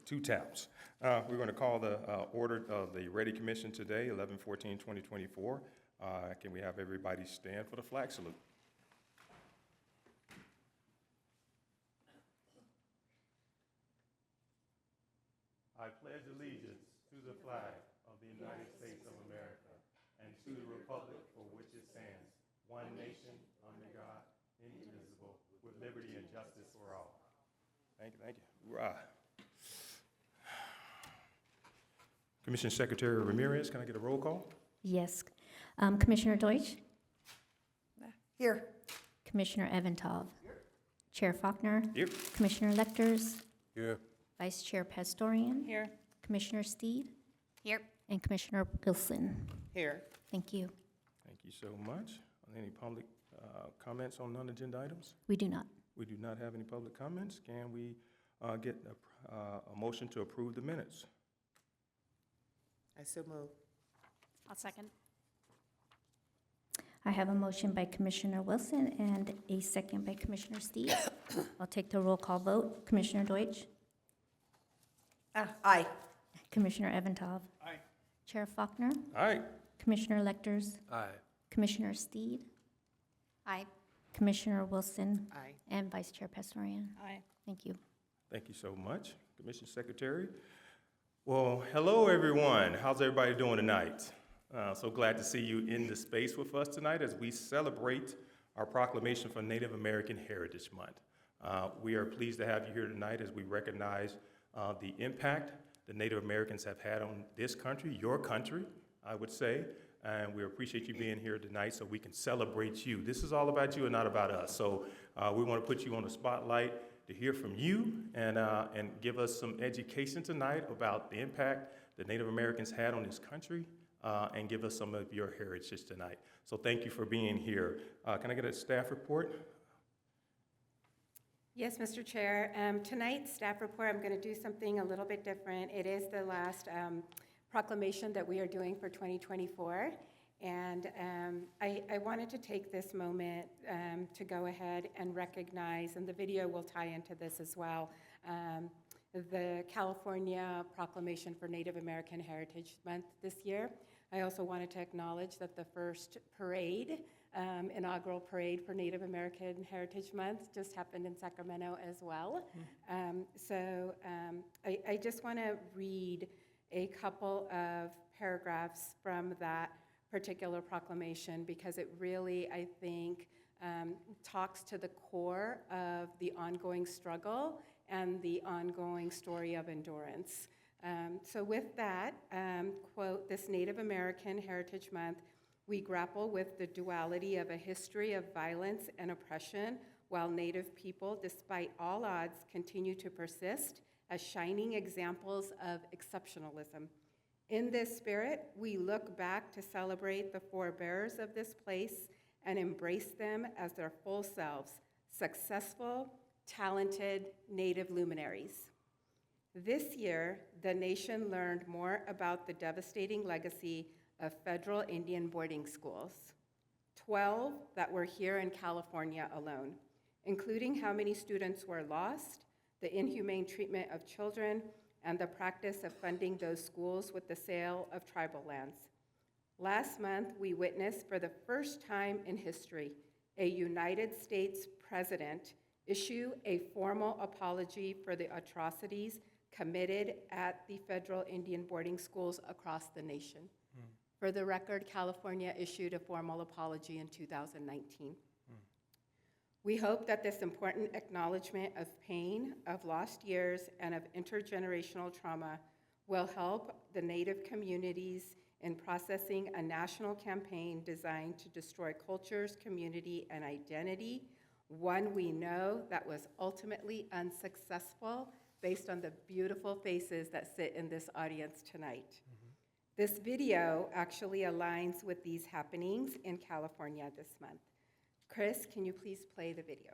two taps. We're going to call the order of the REDI Commission today, 11/14/2024. Can we have everybody stand for the flag salute? I pledge allegiance to the flag of the United States of America and to the republic for which it stands, one nation, under God, indivisible, with liberty and justice for all. Thank you, thank you. Hoorah. Commission Secretary Ramirez, can I get a roll call? Yes. Commissioner Deutsch? Here. Commissioner Eventov? Here. Chair Faulkner? Here. Commissioner Lecters? Here. Vice Chair Pastorian? Here. Commissioner Steed? Here. And Commissioner Wilson? Here. Thank you. Thank you so much. Any public comments on non-agenda items? We do not. We do not have any public comments. Can we get a motion to approve the minutes? I so move. I'll second. I have a motion by Commissioner Wilson and a second by Commissioner Steed. I'll take the roll call vote. Commissioner Deutsch? Aye. Commissioner Eventov? Aye. Chair Faulkner? Aye. Commissioner Lecters? Aye. Commissioner Steed? Aye. Commissioner Wilson? Aye. And Vice Chair Pastorian? Aye. Thank you. Thank you so much, Commission Secretary. Well, hello, everyone. How's everybody doing tonight? So glad to see you in the space with us tonight as we celebrate our proclamation for Native American Heritage Month. We are pleased to have you here tonight as we recognize the impact the Native Americans have had on this country, your country, I would say, and we appreciate you being here tonight so we can celebrate you. This is all about you and not about us. So we want to put you on the spotlight to hear from you and give us some education tonight about the impact that Native Americans had on this country and give us some of your heritage tonight. So thank you for being here. Can I get a staff report? Yes, Mr. Chair. Tonight's staff report, I'm going to do something a little bit different. It is the last proclamation that we are doing for 2024. And I wanted to take this moment to go ahead and recognize, and the video will tie into this as well, the California Proclamation for Native American Heritage Month this year. I also wanted to acknowledge that the first parade, inaugural parade for Native American Heritage Month just happened in Sacramento as well. I just want to read a couple of paragraphs from that particular proclamation because it really, I think, talks to the core of the ongoing struggle and the ongoing story of endurance. So with that, quote, this Native American Heritage Month, we grapple with the duality of a history of violence and oppression while Native people, despite all odds, continue to persist as shining examples of exceptionalism. In this spirit, we look back to celebrate the forebearers of this place and embrace them as their full selves, successful, talented Native luminaries. This year, the nation learned more about the devastating legacy of federal Indian boarding schools, 12 that were here in California alone, including how many students were lost, the inhumane treatment of children, and the practice of funding those schools with the sale of tribal lands. Last month, we witnessed for the first time in history a United States president issue a formal apology for the atrocities committed at the federal Indian boarding schools across the nation. For the record, California issued a formal apology in 2019. We hope that this important acknowledgement of pain, of lost years, and of intergenerational trauma will help the Native communities in processing a national campaign designed to destroy cultures, community, and identity, one we know that was ultimately unsuccessful based on the beautiful faces that sit in this audience tonight. This video actually aligns with these happenings in California this month. Chris, can you please play the video?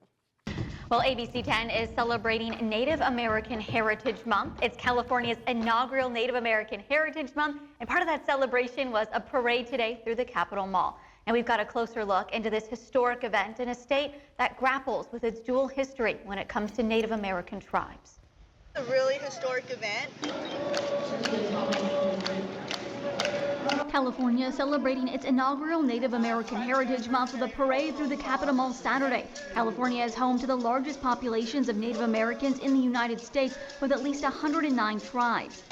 Well, ABC 10 is celebrating Native American Heritage Month. It's California's inaugural Native American Heritage Month, and part of that celebration was a parade today through the Capitol Mall. And we've got a closer look into this historic event in a state that grapples with its dual history when it comes to Native American tribes. A really historic event. California is celebrating its inaugural Native American Heritage Month with a parade through the Capitol Mall Saturday. California is home to the largest populations of Native Americans in the United States, with at least 109 tribes.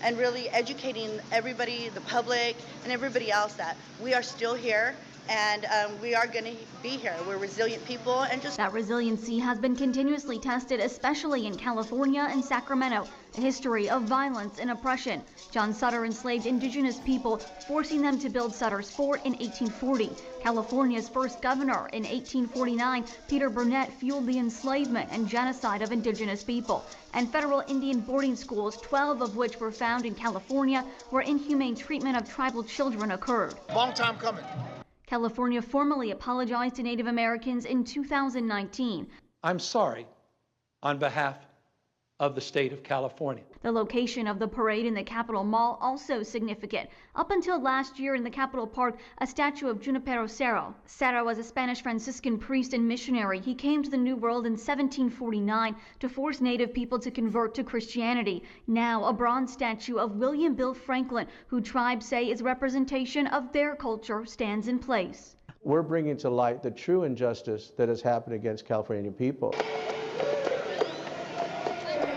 And really educating everybody, the public, and everybody else that we are still here and we are going to be here. We're resilient people and just... That resiliency has been continuously tested, especially in California and Sacramento, a history of violence and oppression. John Sutter enslaved indigenous people, forcing them to build Sutter's Fort in 1840. California's first governor in 1849, Peter Burnett, fueled the enslavement and genocide of indigenous people. And federal Indian boarding schools, 12 of which were found in California, where inhumane treatment of tribal children occurred. Long time coming. California formally apologized to Native Americans in 2019. I'm sorry on behalf of the state of California. The location of the parade in the Capitol Mall also significant. Up until last year in the Capitol Park, a statue of Junipero Serra. Serra was a Spanish Franciscan priest and missionary. He came to the New World in 1749 to force Native people to convert to Christianity. Now, a bronze statue of William Bill Franklin, who tribes say is representation of their culture, stands in place. We're bringing to light the true injustice that has happened against California people.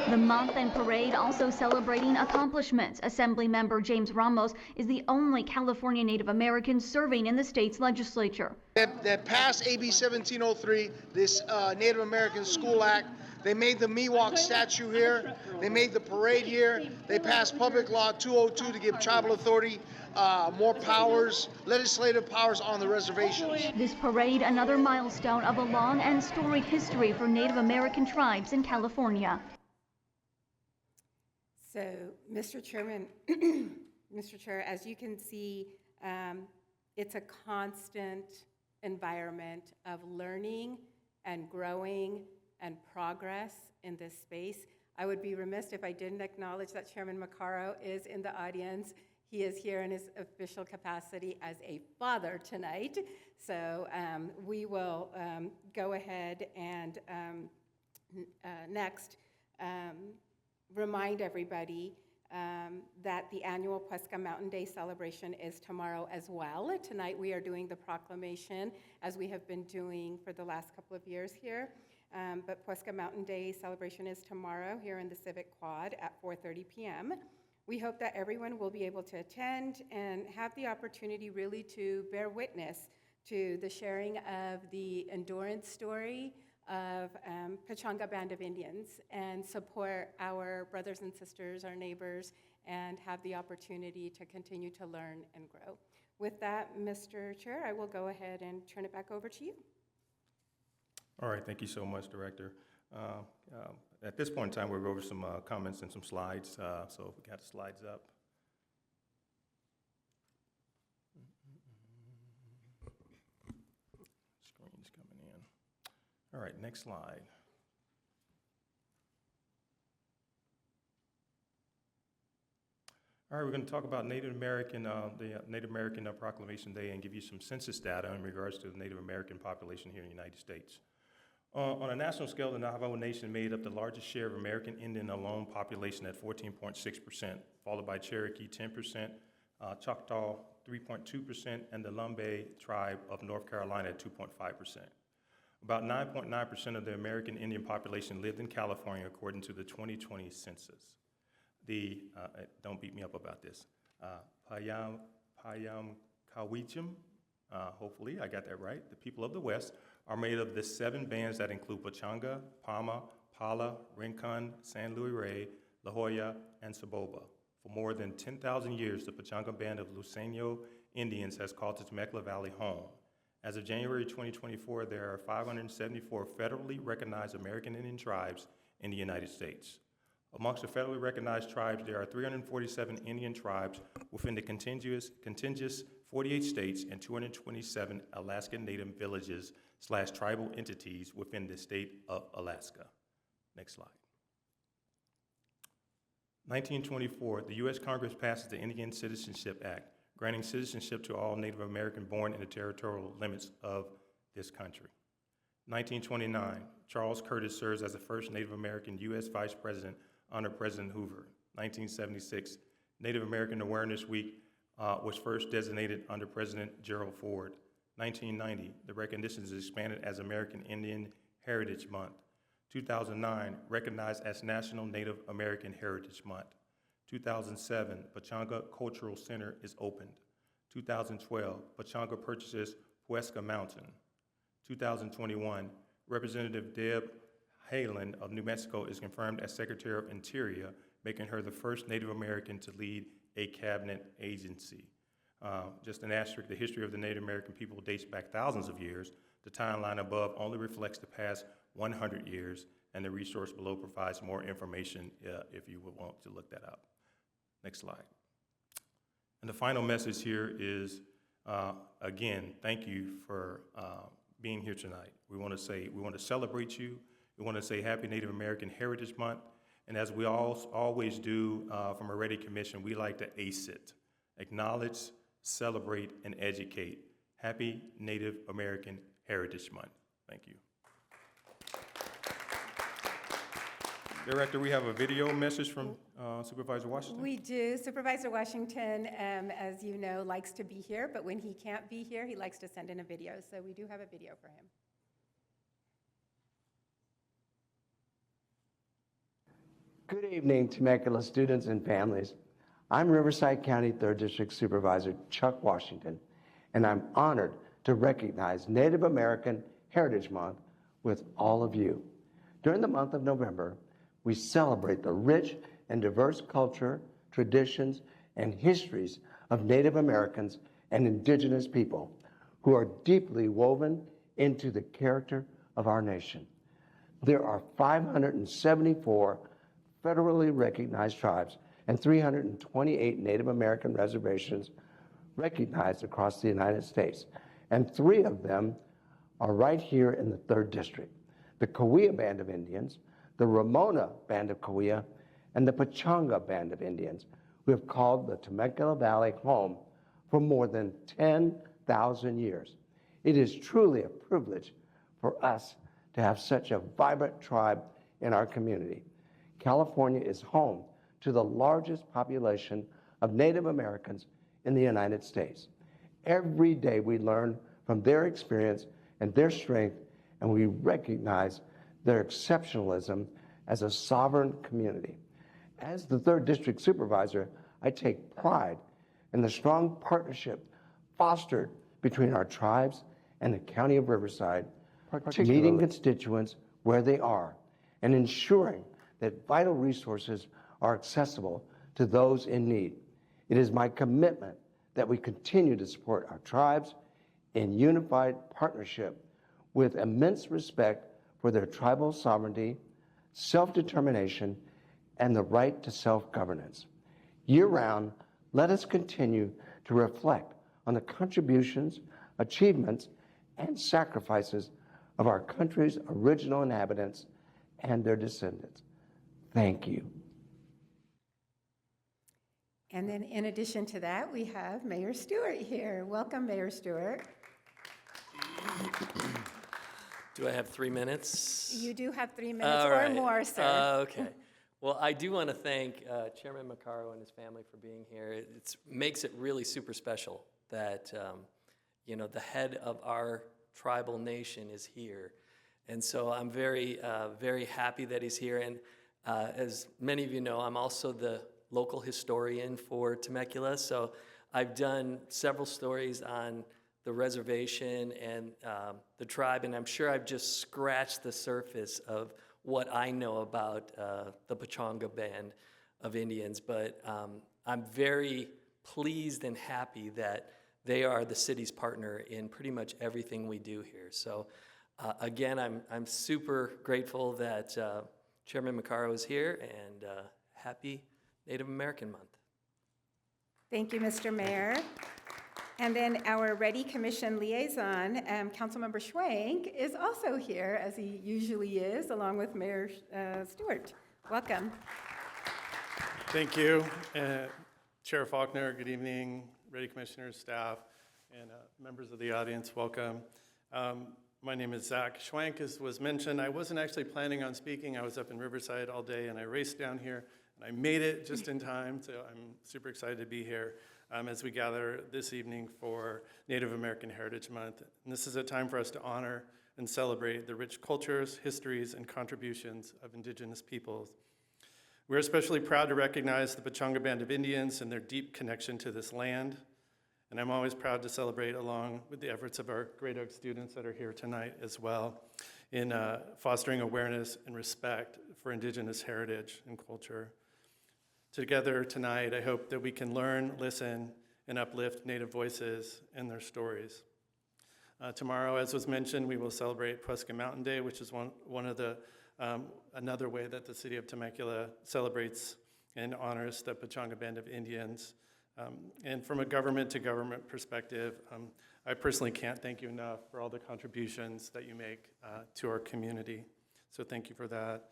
The month and parade also celebrating accomplishments. Assemblymember James Ramos is the only California Native American serving in the state's legislature. That passed AB 1703, this Native American School Act. They made the Miwok statue here. They made the parade here. They passed Public Law 202 to give tribal authority more powers, legislative powers on the reservations. This parade, another milestone of a long and storied history for Native American tribes in California. So, Mr. Chairman, Mr. Chair, as you can see, it's a constant environment of learning and growing and progress in this space. I would be remiss if I didn't acknowledge that Chairman Maccaro is in the audience. He is here in his official capacity as a father tonight. So we will go ahead and next remind everybody that the annual Puesca Mountain Day celebration is tomorrow as well. Tonight we are doing the proclamation as we have been doing for the last couple of years here. But Puesca Mountain Day celebration is tomorrow here in the Civic Quad at 4:30 p.m. We hope that everyone will be able to attend and have the opportunity really to bear witness to the sharing of the endurance story of Pechanga Band of Indians and support our brothers and sisters, our neighbors, and have the opportunity to continue to learn and grow. With that, Mr. Chair, I will go ahead and turn it back over to you. All right, thank you so much, Director. At this point in time, we'll go over some comments and some slides. So if we got the slides up. Screen's coming in. All right, next slide. All right, we're going to talk about Native American, the Native American Proclamation Day and give you some census data in regards to the Native American population here in the United States. On a national scale, the Navajo Nation made up the largest share of American Indian alone population at 14.6%, followed by Cherokee 10%, Choctaw 3.2%, and the Lumbee tribe of North Carolina at 2.5%. About 9.9% of the American Indian population lived in California according to the 2020 census. The, don't beat me up about this, Payamkawichim, hopefully I got that right, the people of the West, are made of the 7 bands that include Pechanga, Pama, Pala, Rincon, San Luis Rey, La Jolla, and Saboba. For more than 10,000 years, the Pechanga Band of Luiseño Indians has called the Temecula Valley home. As of January 2024, there are 574 federally recognized American Indian tribes in the United States. Amongst the federally recognized tribes, there are 347 Indian tribes within the contiguous 48 states and 227 Alaskan Native villages/tribal entities within the state of Alaska. Next slide. 1924, the U.S. Congress passes the Indian Citizenship Act, granting citizenship to all Native American born in the territorial limits of this country. 1929, Charles Curtis serves as the first Native American U.S. Vice President under President Hoover. 1976, Native American Awareness Week was first designated under President Gerald Ford. 1990, the recognition is expanded as American Indian Heritage Month. 2009, recognized as National Native American Heritage Month. 2007, Pechanga Cultural Center is opened. 2012, Pechanga purchases Huesca Mountain. 2021, Representative Deb Haaland of New Mexico is confirmed as Secretary of Interior, making her the first Native American to lead a cabinet agency. Just an asterisk, the history of the Native American people dates back thousands of years. The timeline above only reflects the past 100 years, and the resource below provides more information if you would want to look that up. Next slide. And the final message here is, again, thank you for being here tonight. We want to celebrate you. We want to say Happy Native American Heritage Month. And as we always do from a REDI Commission, we like to ACE it. Acknowledge, celebrate, and educate. Happy Native American Heritage Month. Thank you. Director, we have a video message from Supervisor Washington. We do. Supervisor Washington, as you know, likes to be here, but when he can't be here, he likes to send in a video. So we do have a video for him. Good evening, Temecula students and families. I'm Riverside County 3rd District Supervisor Chuck Washington, and I'm honored to recognize Native American Heritage Month with all of you. During the month of November, we celebrate the rich and diverse culture, traditions, and histories of Native Americans and indigenous people who are deeply woven into the character of our nation. There are 574 federally recognized tribes and 328 Native American reservations recognized across the United States, and 3 of them are right here in the 3rd District: the Cahuilla Band of Indians, the Ramona Band of Cahuilla, and the Pechanga Band of Indians, who have called the Temecula Valley home for more than 10,000 years. It is truly a privilege for us to have such a vibrant tribe in our community. California is home to the largest population of Native Americans in the United States. Every day we learn from their experience and their strength, and we recognize their exceptionalism as a sovereign community. As the 3rd District Supervisor, I take pride in the strong partnership fostered between our tribes and the County of Riverside, particularly meeting constituents where they are and ensuring that vital resources are accessible to those in need. It is my commitment that we continue to support our tribes in unified partnership with immense respect for their tribal sovereignty, self-determination, and the right to self-governance. Year-round, let us continue to reflect on the contributions, achievements, and sacrifices of our country's original inhabitants and their descendants. Thank you. And then in addition to that, we have Mayor Stewart here. Welcome, Mayor Stewart. Do I have 3 minutes? You do have 3 minutes All or right. more, sir. Okay. Well, I do want to thank Chairman Maccaro and his family for being here. It makes it really super special that the head of our tribal nation is here, and so I'm very, very happy that he's here. And as many of you know, I'm also the local historian for Temecula, so I've done several stories on the reservation and the tribe, and I'm sure I've just scratched the surface of what I know about the Pechanga Band of Indians, but I'm very pleased and happy that they are the city's partner in pretty much everything we do here. So again, I'm super grateful that Chairman Maccaro is here, and happy Native American Month. Thank you, Mr. Mayor. And then our REDI Commission liaison, Councilmember Schwank, is also here, as he usually is, along with Mayor Stewart. Welcome. Thank you. Chair Faulkner, good evening. REDI Commissioners, staff, and members of the audience, welcome. My name is Zach Schwank, as was mentioned. I wasn't actually planning on speaking. I was up in Riverside all day, and I raced down here, and I made it just in time, so I'm super excited to be here as we gather this evening for Native American Heritage Month. And this is a time for us to honor and celebrate the rich cultures, histories, and contributions of Indigenous peoples. We're especially proud to recognize the Pechanga Band of Indians and their deep connection to this land. And I'm always proud to celebrate along with the efforts of our Great Oak students that are here tonight as well in fostering awareness and respect for Indigenous heritage and culture. Together tonight, I hope that we can learn, listen, and uplift Native voices and their stories. Tomorrow, as was mentioned, we will celebrate Prescott Mountain Day, which is one of the another way that the city of Temecula celebrates and honors the Pechanga Band of Indians. And from a government-to-government perspective, I personally can't thank you enough for all the contributions that you make to our community. So thank you for that.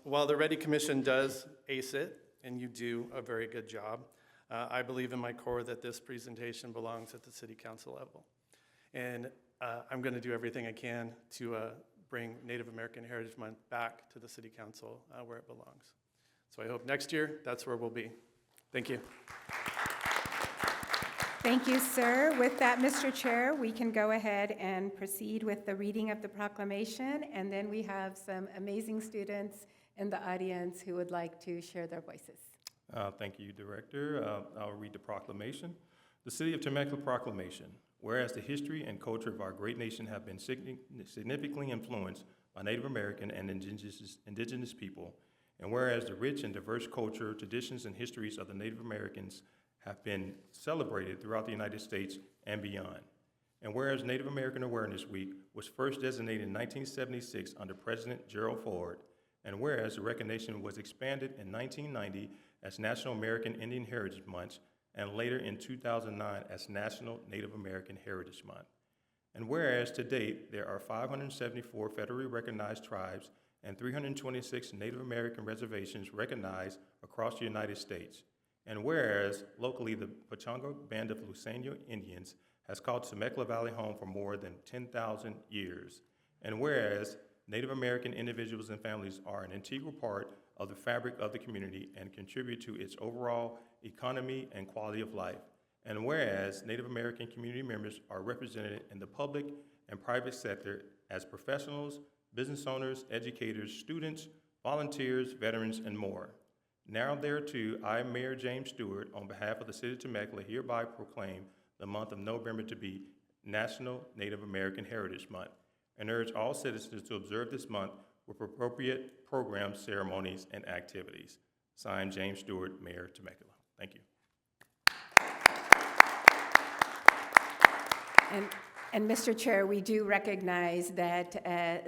While the REDI Commission does ace it, and you do a very good job, I believe in my core that this presentation belongs at the city council level. And I'm going to do everything I can to bring Native American Heritage Month back to the city council where it belongs. So I hope next year that's where we'll be. Thank you. Thank you, sir. With that, Mr. Chair, we can go ahead and proceed with the reading of the proclamation, and then we have some amazing students in the audience who would like to share their voices. Thank you, Director. I'll read the proclamation. The City of Temecula Proclamation. Whereas the history and culture of our great nation have been significantly influenced by Native American and indigenous people, and whereas the rich and diverse culture, traditions, and histories of the Native Americans have been celebrated throughout the United States and beyond, and whereas Native American Awareness Week was first designated in 1976 under President Gerald Ford, and whereas the recognition was expanded in 1990 as National American Indian Heritage Month, and later in 2009 as National Native American Heritage Month. And whereas to date, there are 574 federally recognized tribes and 326 Native American reservations recognized across the United States. And whereas locally, the Pechanga Band of Luiseño Indians has called Temecula Valley home for more than 10,000 years. And whereas Native American individuals and families are an integral part of the fabric of the community and contribute to its overall economy and quality of life. And whereas Native American community members are represented in the public and private sector as professionals, business owners, educators, students, volunteers, veterans, and more. Now thereto, I, Mayor James Stewart, on behalf of the City of Temecula, hereby proclaim the month of November to be National Native American Heritage Month, and urge all citizens to observe this month with appropriate programs, ceremonies, and activities. Signed, James Stewart, Mayor Temecula. Thank you. And Mr. Chair, we do recognize that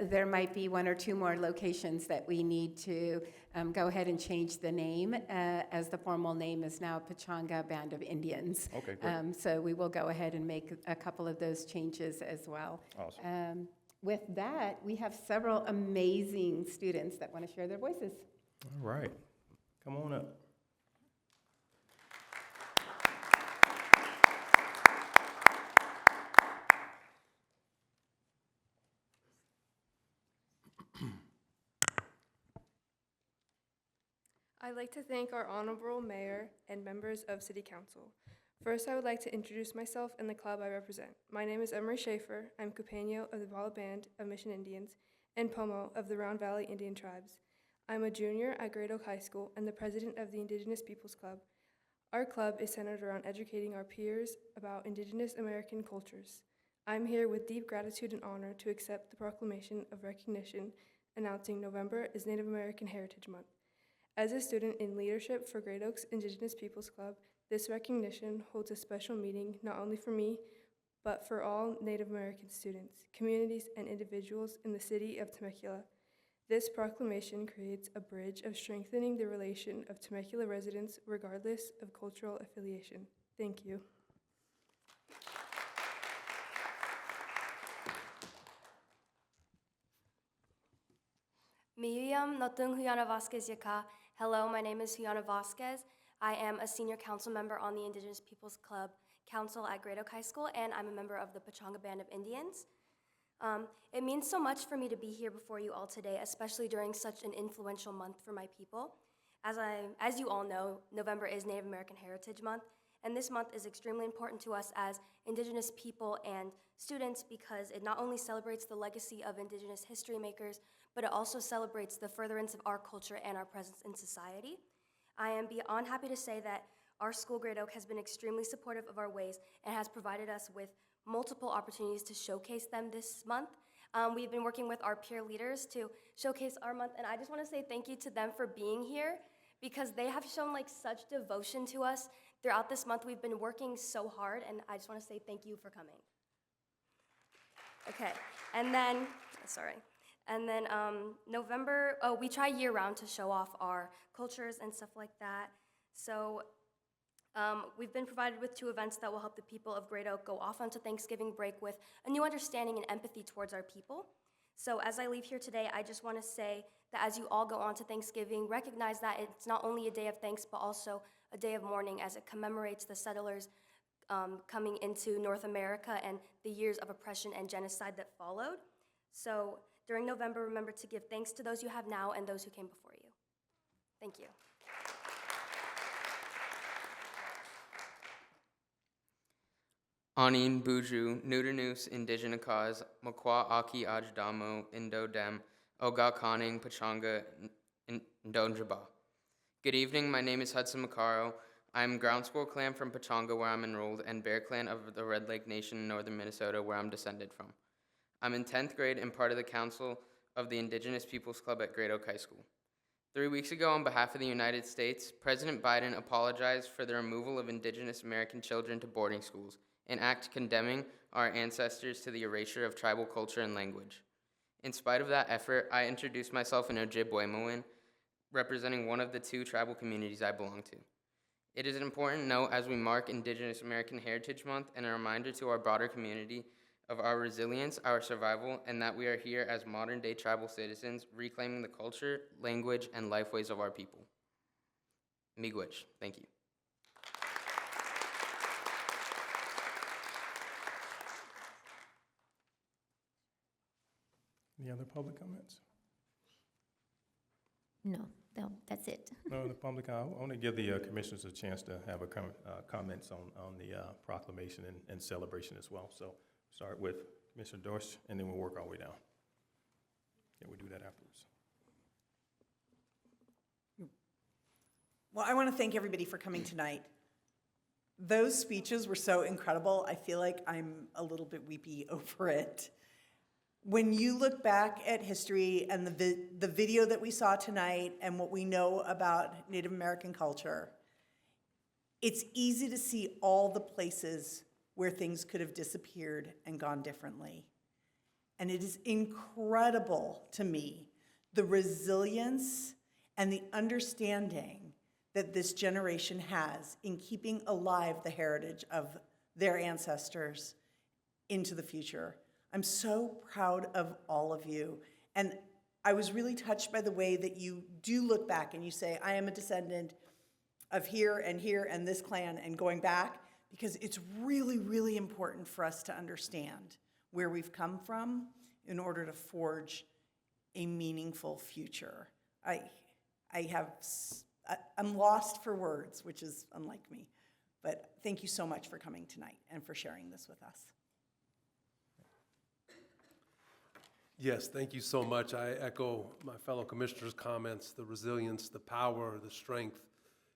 there might be one or two more locations that we need to go ahead and change the name, as the formal name is now Pechanga Band of Indians. Okay, great. So we will go ahead and make a couple of those changes as well. Awesome. With that, we have several amazing students that want to share their voices. All right. Come on up. I'd like to thank our Honorable Mayor and members of City Council. First, I would like to introduce myself and the club I represent. My name is Emery Schaefer. I'm Cupeño of the Vala Band of Mission Indians and Pomo of the Round Valley Indian Tribes. I'm a junior at Great Oak High School and the president of the Indigenous Peoples Club. Our club is centered around educating our peers about Indigenous American cultures. I'm here with deep gratitude and honor to accept the proclamation of recognition announcing November is Native American Heritage Month. As a student in leadership for Great Oak's Indigenous Peoples Club, this recognition holds a special meaning not only for me, but for all Native American students, communities, and individuals in the city of Temecula. This proclamation creates a bridge of strengthening the relation of Temecula residents regardless of cultural affiliation. Thank you. Miriam Notung Huyana Vasquez Yaka. Hello, my name is Huyana Vasquez. I am a senior council member on the Indigenous Peoples Club Council at Great Oak High School, and I'm a member of the Pechanga Band of Indians. It means so much for me to be here before you all today, especially during such an influential month for my people. As you all know, November is Native American Heritage Month, and this month is extremely important to us as Indigenous people and students because it not only celebrates the legacy of Indigenous history makers, but it also celebrates the furtherance of our culture and our presence in society. I am beyond happy to say that our school, Great Oak, has been extremely supportive of our ways and has provided us with multiple opportunities to showcase them this month. We've been working with our peer leaders to showcase our month, and I just want to say thank you to them for being here because they have shown like such devotion to us throughout this month. We've been working so hard, and I just want to say thank you for coming. Okay, and then, November, we try year-round to show off our cultures and stuff like that. So we've been provided with 2 events that will help the people of Great Oak go off onto Thanksgiving break with a new understanding and empathy towards our people. So as I leave here today, I just want to say that as you all go on to Thanksgiving, recognize that it's not only a day of thanks, but also a day of mourning as it commemorates the settlers coming into North America and the years of oppression and genocide that followed. So during November, remember to give thanks to those you have now and those who came before you. Thank you. Anin Buju, Nudanus Indigenikas, Makwa Aki Ajdamo, Indodem, Oga Kaning, Pachanga, Ndonjaba. Good evening, my name is Hudson Macaro. I'm Ground Squirrel Clan from Pachanga, where I'm enrolled, and Bear Clan of the Red Lake Nation in northern Minnesota, where I'm descended from. I'm in 10th grade and part of the Council of the Indigenous Peoples Club at Great Oak High School. 3 weeks ago, on behalf of the United States, President Biden apologized for the removal of Indigenous American children to boarding schools, an act condemning our ancestors to the erasure of tribal culture and language. In spite of that effort, I introduced myself in Ojibwe, representing one of the 2 tribal communities I belong to. It is an important note as we mark Indigenous American Heritage Month and a reminder to our broader community of our resilience, our survival, and that we are here as modern-day tribal citizens reclaiming the culture, language, and lifeways of our people. Miigwech, thank you. Any other public comments? No, that's it. No other public. I want to give the commissioners a chance to have a comments on the proclamation and celebration as well. So start with Commissioner Dorsch, and then we'll work our way down. Yeah, we'll do that afterwards. Well, I want to thank everybody for coming tonight. Those speeches were so incredible. I feel like I'm a little bit weepy over it. When you look back at history and the video that we saw tonight and what we know about Native American culture, it's easy to see all the places where things could have disappeared and gone differently. And it is incredible to me, the resilience and the understanding that this generation has in keeping alive the heritage of their ancestors into the future. I'm so proud of all of you. And I was really touched by the way that you do look back and you say, I am a descendant of here and this clan and going back, because it's really, really important for us to understand where we've come from in order to forge a meaningful future. I'm lost for words, which is unlike me. But thank you so much for coming tonight and for sharing this with us. Yes, thank you so much. I echo my fellow commissioners' comments, the resilience, the power, the strength.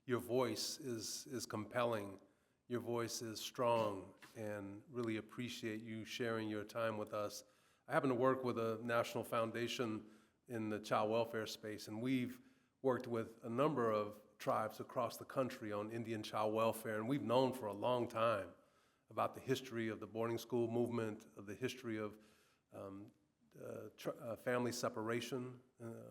Your voice is compelling. Your voice is strong, and really appreciate you sharing your time with us. I happen to work with a national foundation in the child welfare space, and we've worked with a number of tribes across the country on Indian child welfare, and we've known for a long time about the history of the boarding school movement, of the history of family separation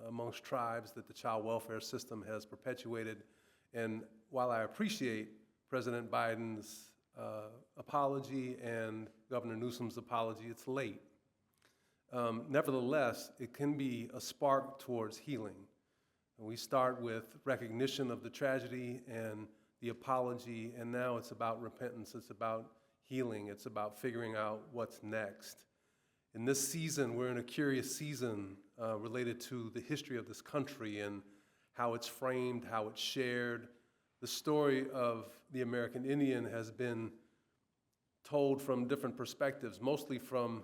amongst tribes that the child welfare system has perpetuated. And while I appreciate President Biden's apology and Governor Newsom's apology, it's late. Nevertheless, it can be a spark towards healing. And we start with recognition of the tragedy and the apology, and now it's about repentance, it's about healing, it's about figuring out what's next. In this season, we're in a curious season related to the history of this country and how it's framed, how it's shared. The story of the American Indian has been told from different perspectives, mostly from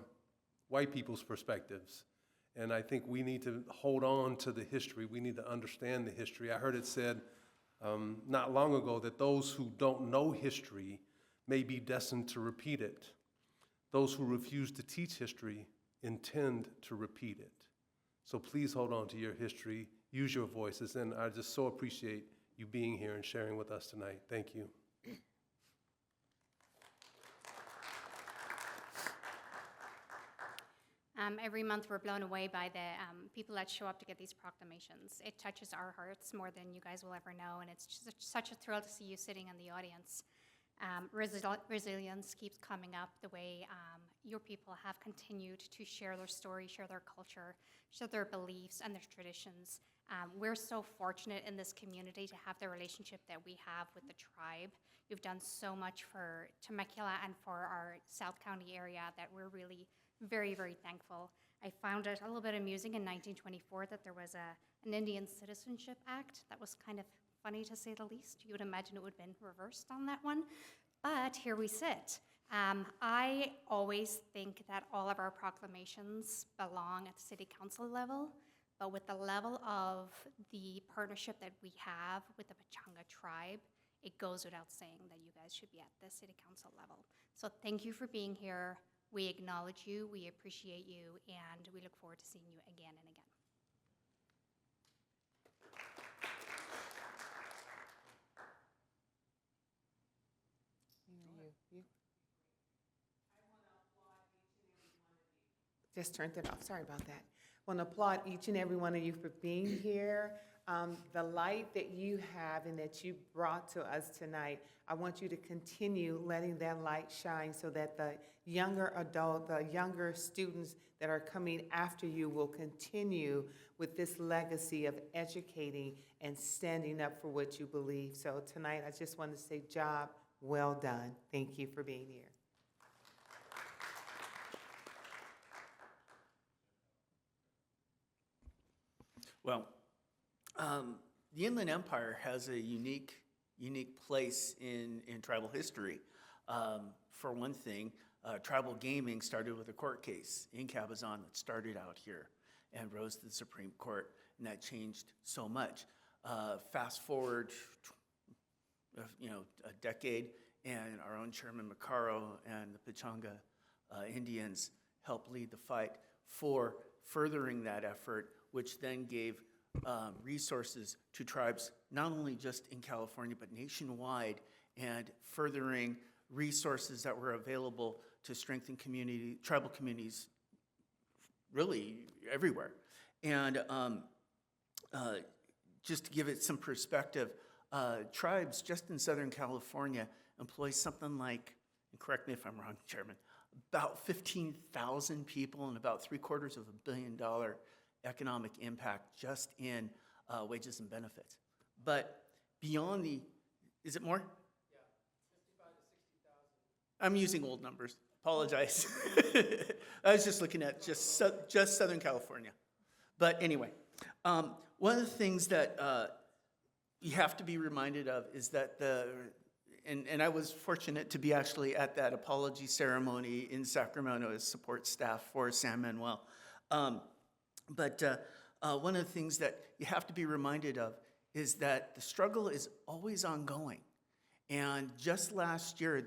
white people's perspectives. And I think we need to hold on to the history. We need to understand the history. I heard it said not long ago that those who don't know history may be destined to repeat it. Those who refuse to teach history intend to repeat it. So please hold on to your history, use your voices, and I just so appreciate you being here and sharing with us tonight. Thank you. Every month we're blown away by the people that show up to get these proclamations. It touches our hearts more than you guys will ever know, and it's just such a thrill to see you sitting in the audience. Resilience keeps coming up, the way your people have continued to share their story, share their culture, share their beliefs and their traditions. We're so fortunate in this community to have the relationship that we have with the tribe. You've done so much for Temecula and for our South County area that we're really very, very thankful. I found it a little bit amusing in 1924 that there was an Indian Citizenship Act. That was kind of funny, to say the least. You would imagine it would have been reversed on that one, but here we sit. I always think that all of our proclamations belong at the city council level, but with the level of the partnership that we have with the Pechanga tribe, it goes without saying that you guys should be at the city council level. So thank you for being here. We acknowledge you, we appreciate you, and we look forward to seeing you again and again. Just turned it off, sorry about that. I want to applaud each and every one of you for being here. The light that you have and that you brought to us tonight, I want you to continue letting that light shine so that the younger adult, the younger students that are coming after you will continue with this legacy of educating and standing up for what you believe. So tonight, I just want to say, job well done. Thank you for being here. Well, the Inland Empire has a unique place in tribal history. For one thing, tribal gaming started with a court case in Cabazon that started out here and rose to the Supreme Court, and that changed so much. Fast forward, a decade, and our own Chairman Macaro and the Pechanga Indians helped lead the fight for furthering that effort, which then gave resources to tribes not only just in California but nationwide, and furthering resources that were available to strengthen tribal communities really everywhere. And just to give it some perspective, tribes just in Southern California employ something like, and correct me if I'm wrong, Chairman, about 15,000 people and about $750 million economic impact just in wages and benefits. But beyond is it more? Yeah, 55 to 60,000. I'm using old numbers, apologize. I was just looking at just Southern California. But anyway, one of the things that you have to be reminded of is that and I was fortunate to be actually at that apology ceremony in Sacramento as support staff for San Manuel. But one of the things that you have to be reminded of is that the struggle is always ongoing. And just last year,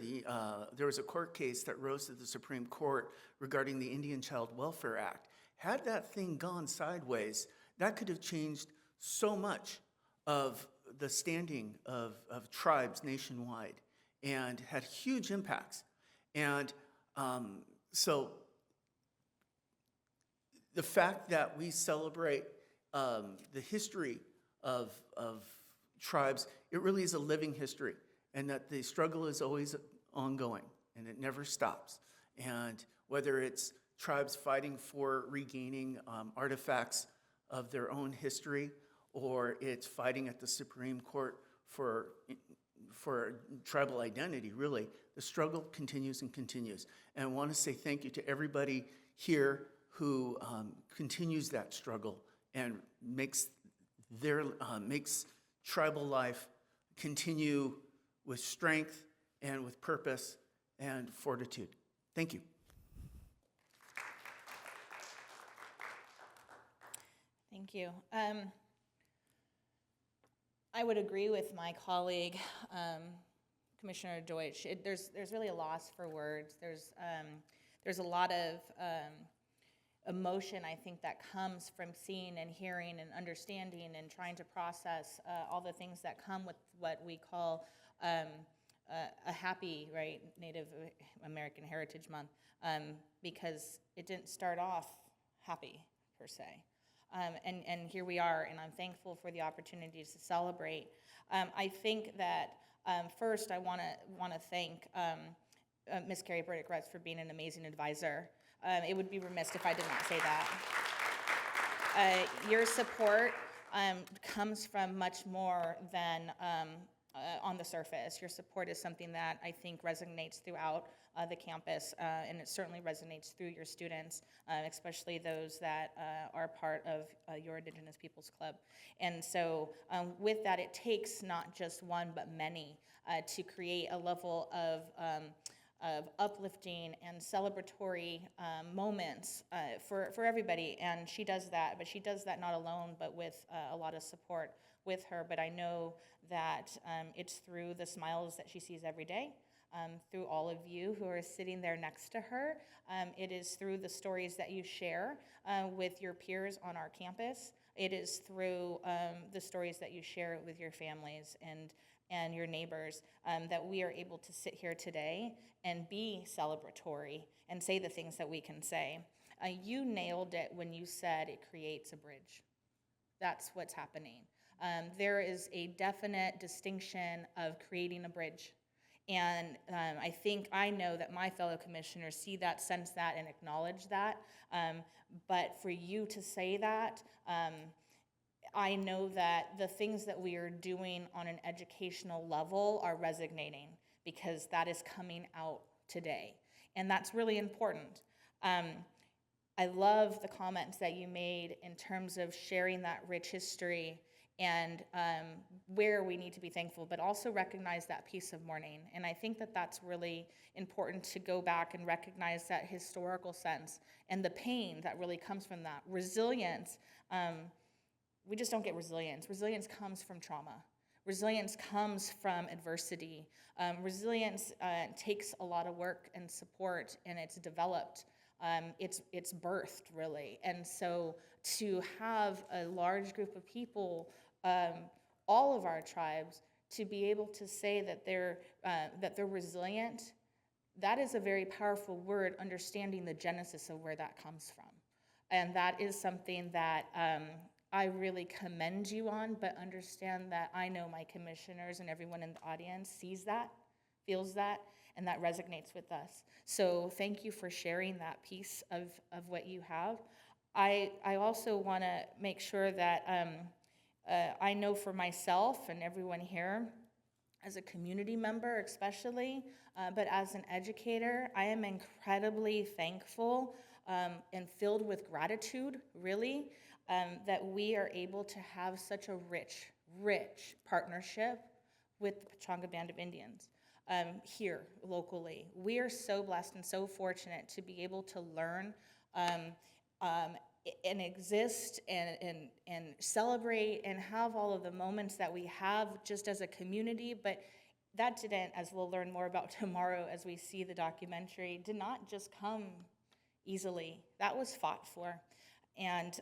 there was a court case that rose to the Supreme Court regarding the Indian Child Welfare Act. Had that thing gone sideways, that could have changed so much of the standing of tribes nationwide and had huge impacts. And so the fact that we celebrate the history of tribes, it really is a living history, and that the struggle is always ongoing and it never stops. And whether it's tribes fighting for regaining artifacts of their own history, or it's fighting at the Supreme Court for tribal identity, really, the struggle continues and continues. And I want to say thank you to everybody here who continues that struggle and makes tribal life continue with strength and with purpose and fortitude. Thank you. Thank you. I would agree with my colleague, Commissioner Deutsch. There's really a loss for words. There's a lot of emotion, I think, that comes from seeing and hearing and understanding and trying to process all the things that come with what we call a happy, right, Native American Heritage Month, because it didn't start off happy, per se. And here we are, and I'm thankful for the opportunities to celebrate. I think that first I want to thank Ms. Carrie Burdick-Retz for being an amazing advisor. It would be remiss if I did not say that. Your support comes from much more than on the surface. Your support is something that I think resonates throughout the campus, and it certainly resonates through your students, especially those that are part of your Indigenous Peoples Club. And so with that, it takes not just one, but many to create a level of uplifting and celebratory moments for everybody. And she does that, but she does that not alone, but with a lot of support with her. But I know that it's through the smiles that she sees every day, through all of you who are sitting there next to her. It is through the stories that you share with your peers on our campus. It is through the stories that you share with your families and your neighbors that we are able to sit here today and be celebratory and say the things that we can say. You nailed it when you said it creates a bridge. That's what's happening. There is a definite distinction of creating a bridge. And I know that my fellow commissioners see that, sense that, and acknowledge that. But for you to say that, I know that the things that we are doing on an educational level are resonating, because that is coming out today. And that's really important. I love the comments that you made in terms of sharing that rich history and where we need to be thankful, but also recognize that piece of mourning. And I think that that's really important to go back and recognize that historical sense and the pain that really comes from that. Resilience, we just don't get resilience. Resilience comes from trauma. Resilience comes from adversity. Resilience takes a lot of work and support, and it's developed. It's birthed, really. And so to have a large group of people, all of our tribes, to be able to say that they're resilient, that is a very powerful word, understanding the genesis of where that comes from. And that is something that I really commend you on, but understand that I know my commissioners and everyone in the audience sees that, feels that, and that resonates with us. So thank you for sharing that piece of what you have. I also want to make sure that I know for myself and everyone here, as a community member especially, but as an educator, I am incredibly thankful and filled with gratitude, really, that we are able to have such a rich partnership with the Pechanga Band of Indians here locally. We are so blessed and so fortunate to be able to learn and exist and celebrate and have all of the moments that we have just as a community. But that didn't, as we'll learn more about tomorrow as we see the documentary, did not just come easily. That was fought for. And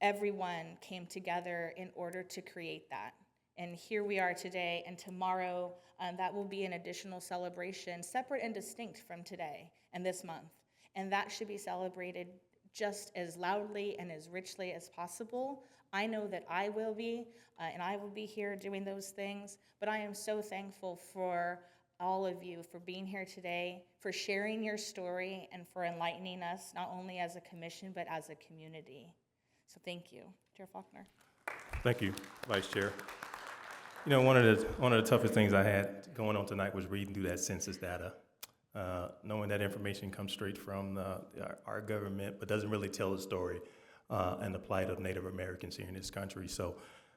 everyone came together in order to create that. And here we are today, and tomorrow that will be an additional celebration, separate and distinct from today and this month. And that should be celebrated just as loudly and as richly as possible. I know that I will be, and I will be here doing those things, but I am so thankful for all of you for being here today, for sharing your story, and for enlightening us, not only as a commission, but as a community. So thank you. Chair Faulkner. Thank you, Vice Chair. You know, one of the toughest things I had going on tonight was reading through that census data. knowing that information comes straight from our government, but doesn't really tell the story and the plight of Native Americans here in this country. So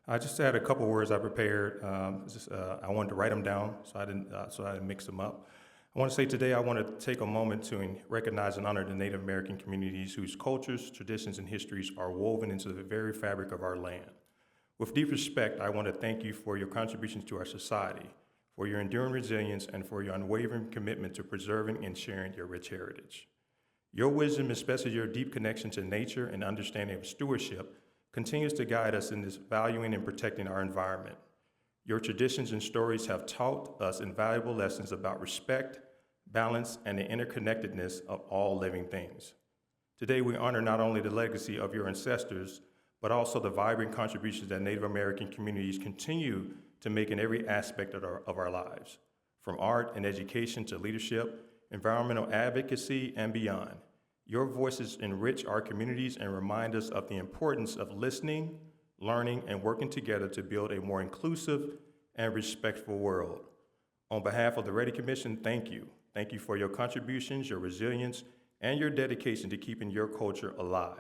I just had a couple words I prepared. I wanted to write them down so I didn't mix them up. I want to say today I want to take a moment to recognize and honor the Native American communities whose cultures, traditions, and histories are woven into the very fabric of our land. With deep respect, I want to thank you for your contributions to our society, for your enduring resilience, and for your unwavering commitment to preserving and sharing your rich heritage. Your wisdom, especially your deep connection to nature and understanding of stewardship, continues to guide us in this valuing and protecting our environment. Your traditions and stories have taught us invaluable lessons about respect, balance, and the interconnectedness of all living things. Today, we honor not only the legacy of your ancestors, but also the vibrant contributions that Native American communities continue to make in every aspect of our lives, from art and education to leadership, environmental advocacy, and beyond. Your voices enrich our communities and remind us of the importance of listening, learning, and working together to build a more inclusive and respectful world. On behalf of the REDI Commission, thank you. Thank you for your contributions, your resilience, and your dedication to keeping your culture alive.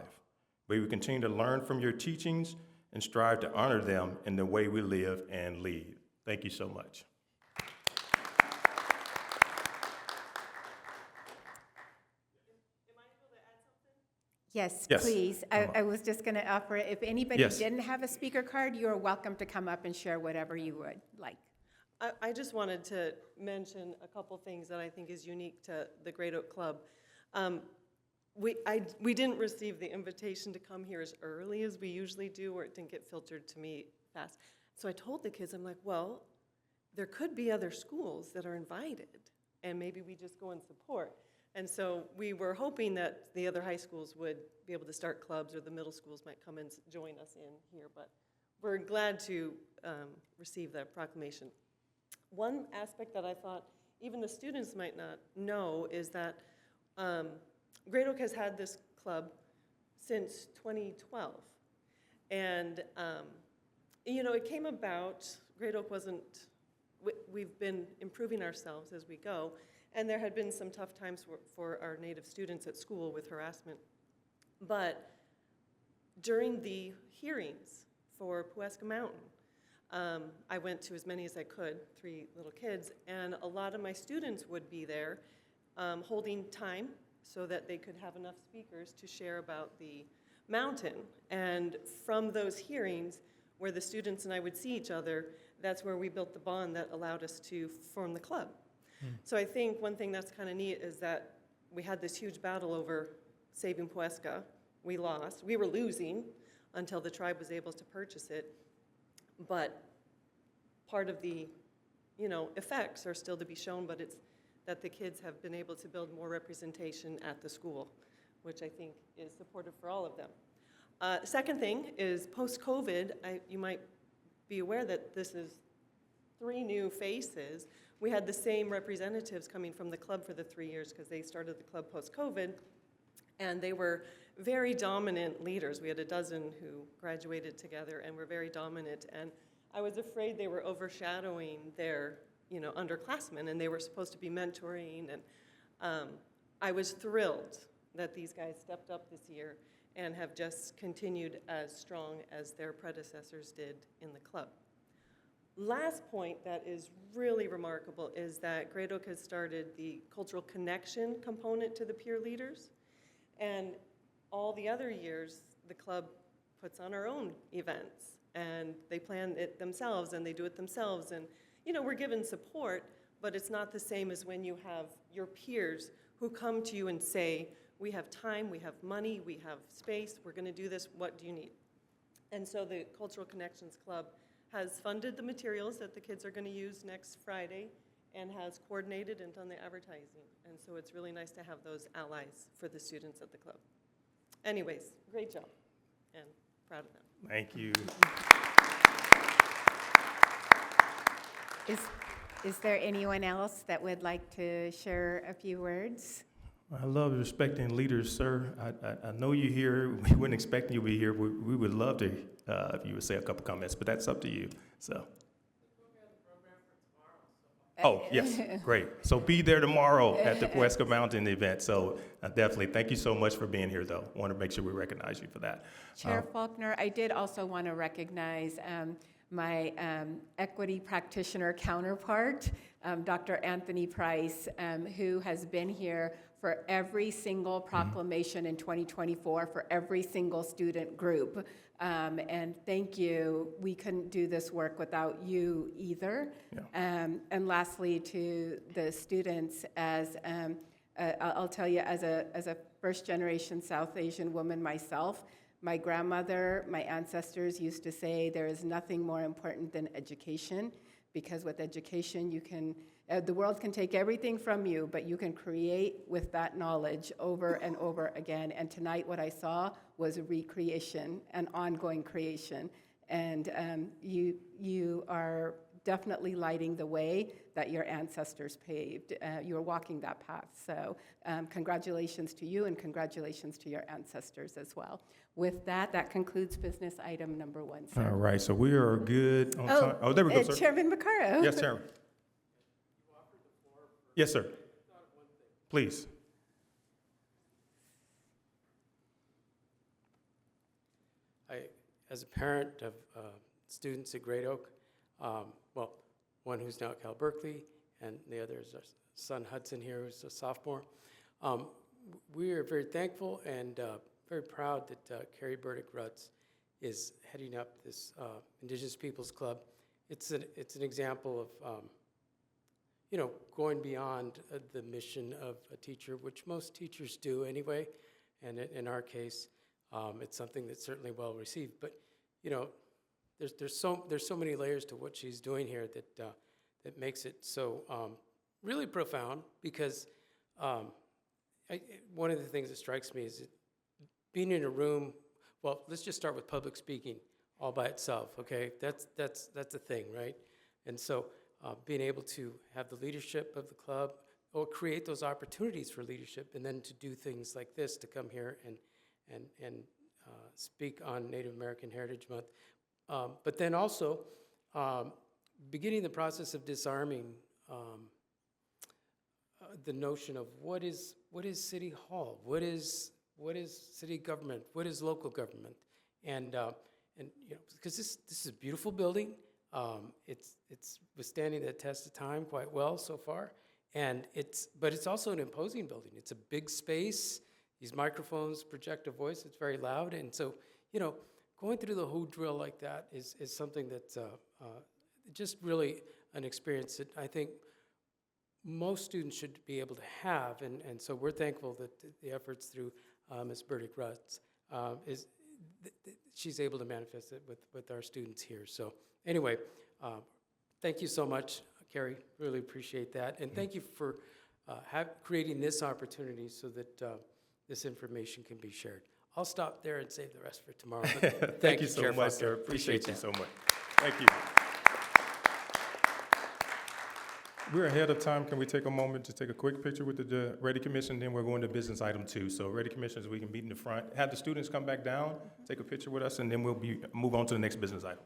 May we continue to learn from your teachings and strive to honor them in the way we live and lead. Thank you so much. Yes, Yes. please. I was just going to offer, if anybody Yes. didn't have a speaker card, you are welcome to come up and share whatever you would like. I just wanted to mention a couple things that I think is unique to the Great Oak Club. We didn't receive the invitation to come here as early as we usually do, or it didn't get filtered to me fast. So I told the kids, I'm like, well, there could be other schools that are invited, and maybe we just go and support. And so we were hoping that the other high schools would be able to start clubs, or the middle schools might come and join us in here, but we're glad to receive that proclamation. One aspect that I thought even the students might not know is that Great Oak has had this club since 2012. And, you know, it came about, Great Oak wasn't, we've been improving ourselves as we go, and there had been some tough times for our Native students at school with harassment. But during the hearings for Puesca Mountain, I went to as many as I could, 3 little kids, and a lot of my students would be there holding time so that they could have enough speakers to share about the mountain. And from those hearings, where the students and I would see each other, that's where we built the bond that allowed us to form the club. So I think one thing that's kind of neat is that we had this huge battle over saving Puesca. We lost. We were losing until the tribe was able to purchase it. But part of the, you know, effects are still to be shown, but it's that the kids have been able to build more representation at the school, which I think is supportive for all of them. Second thing is post-COVID, you might be aware that this is 3 new faces. We had the same representatives coming from the club for the 3 years because they started the club post-COVID, and they were very dominant leaders. We had a dozen who graduated together and were very dominant, and I was afraid they were overshadowing their, you know, underclassmen, and they were supposed to be mentoring, and I was thrilled that these guys stepped up this year and have just continued as strong as their predecessors did in the club. Last point that is really remarkable is that Great Oak has started the cultural connection component to the peer leaders, and all the other years, the club puts on our own events, and they plan it themselves, and they do it themselves, and, you know, we're given support, but it's not the same as when you have your peers who come to you and say, we have time, we have money, we have space, we're gonna do this, what do you need? And so the Cultural Connections Club has funded the materials that the kids are gonna use next Friday and has coordinated and done the advertising. And so it's really nice to have those allies for the students at the club. Anyways, great job, and proud of them. Thank you. Is there anyone else that would like to share a few words? I love respecting leaders, sir. I know you're here. We weren't expecting you to be here. We would love to, if you would say a couple comments, but that's up to you. So. Oh, yes, great. So be there tomorrow at the Huesca Mountain event. So definitely, thank you so much for being here, though. I want to make sure we recognize you for that. Chair Faulkner, I did also want to recognize my equity practitioner counterpart, Dr. Anthony Price, who has been here for every single proclamation in 2024 for every single student group. And thank you. We couldn't do this work without you either. Yeah. And lastly, to the students, as I'll tell you, as a first-generation South Asian woman myself, my grandmother, my ancestors used to say there is nothing more important than education, because with education you can, the world can take everything from you, but you can create with that knowledge over and over again. And tonight what I saw was a recreation, an ongoing creation. And you are definitely lighting the way that your ancestors paved. You're walking that path. So congratulations to you and congratulations to your ancestors as well. With that, that concludes business item number 1, sir. All right, so we are good on time. Oh, there we go, sir. Chairman Maccaro. Yes, Chairman. Yes, sir. Please. As a parent of students at Great Oak, well, one who's now at Cal Berkeley, and the other is our son Hudson here, who's a sophomore. We are very thankful and very proud that Carrie Burdick Rutz is heading up this Indigenous Peoples Club. It's an example of going beyond the mission of a teacher, which most teachers do anyway, and in our case, it's something that's certainly well received. But there's so many layers to what she's doing here that makes it so really profound. Because one of the things that strikes me is that being in a room. Well, let's just start with public speaking all by itself. Okay, that's a thing, right? And so being able to have the leadership of the club or create those opportunities for leadership, and then to do things like this, to come here and speak on Native American Heritage Month, but then also beginning the process of disarming the notion of what is City Hall, what is city government, what is local government, and because this is a beautiful building, it's withstanding the test of time quite well so far, but it's also an imposing building. It's a big space. These microphones project a voice. It's very loud, and so going through the whole drill like that is something that's just really an experience that I think most students should be able to have, and so we're thankful that the efforts through Ms. Burdick Rutz she's able to manifest it with our students here. So anyway, thank you so much, Carrie. Really appreciate that, and thank you for creating this opportunity so that this information can be shared. I'll stop there and save the rest for tomorrow. Thank you so Chair much, Foster. sir. Appreciate you that. so much. Thank you. We're ahead of time. Can we take a moment to take a quick picture with the REDI Commission? Then we're going to business item 2. So REDI Commissioners, we can meet in the front. Have the students come back down, take a picture with us, and then we'll move on to the next business item.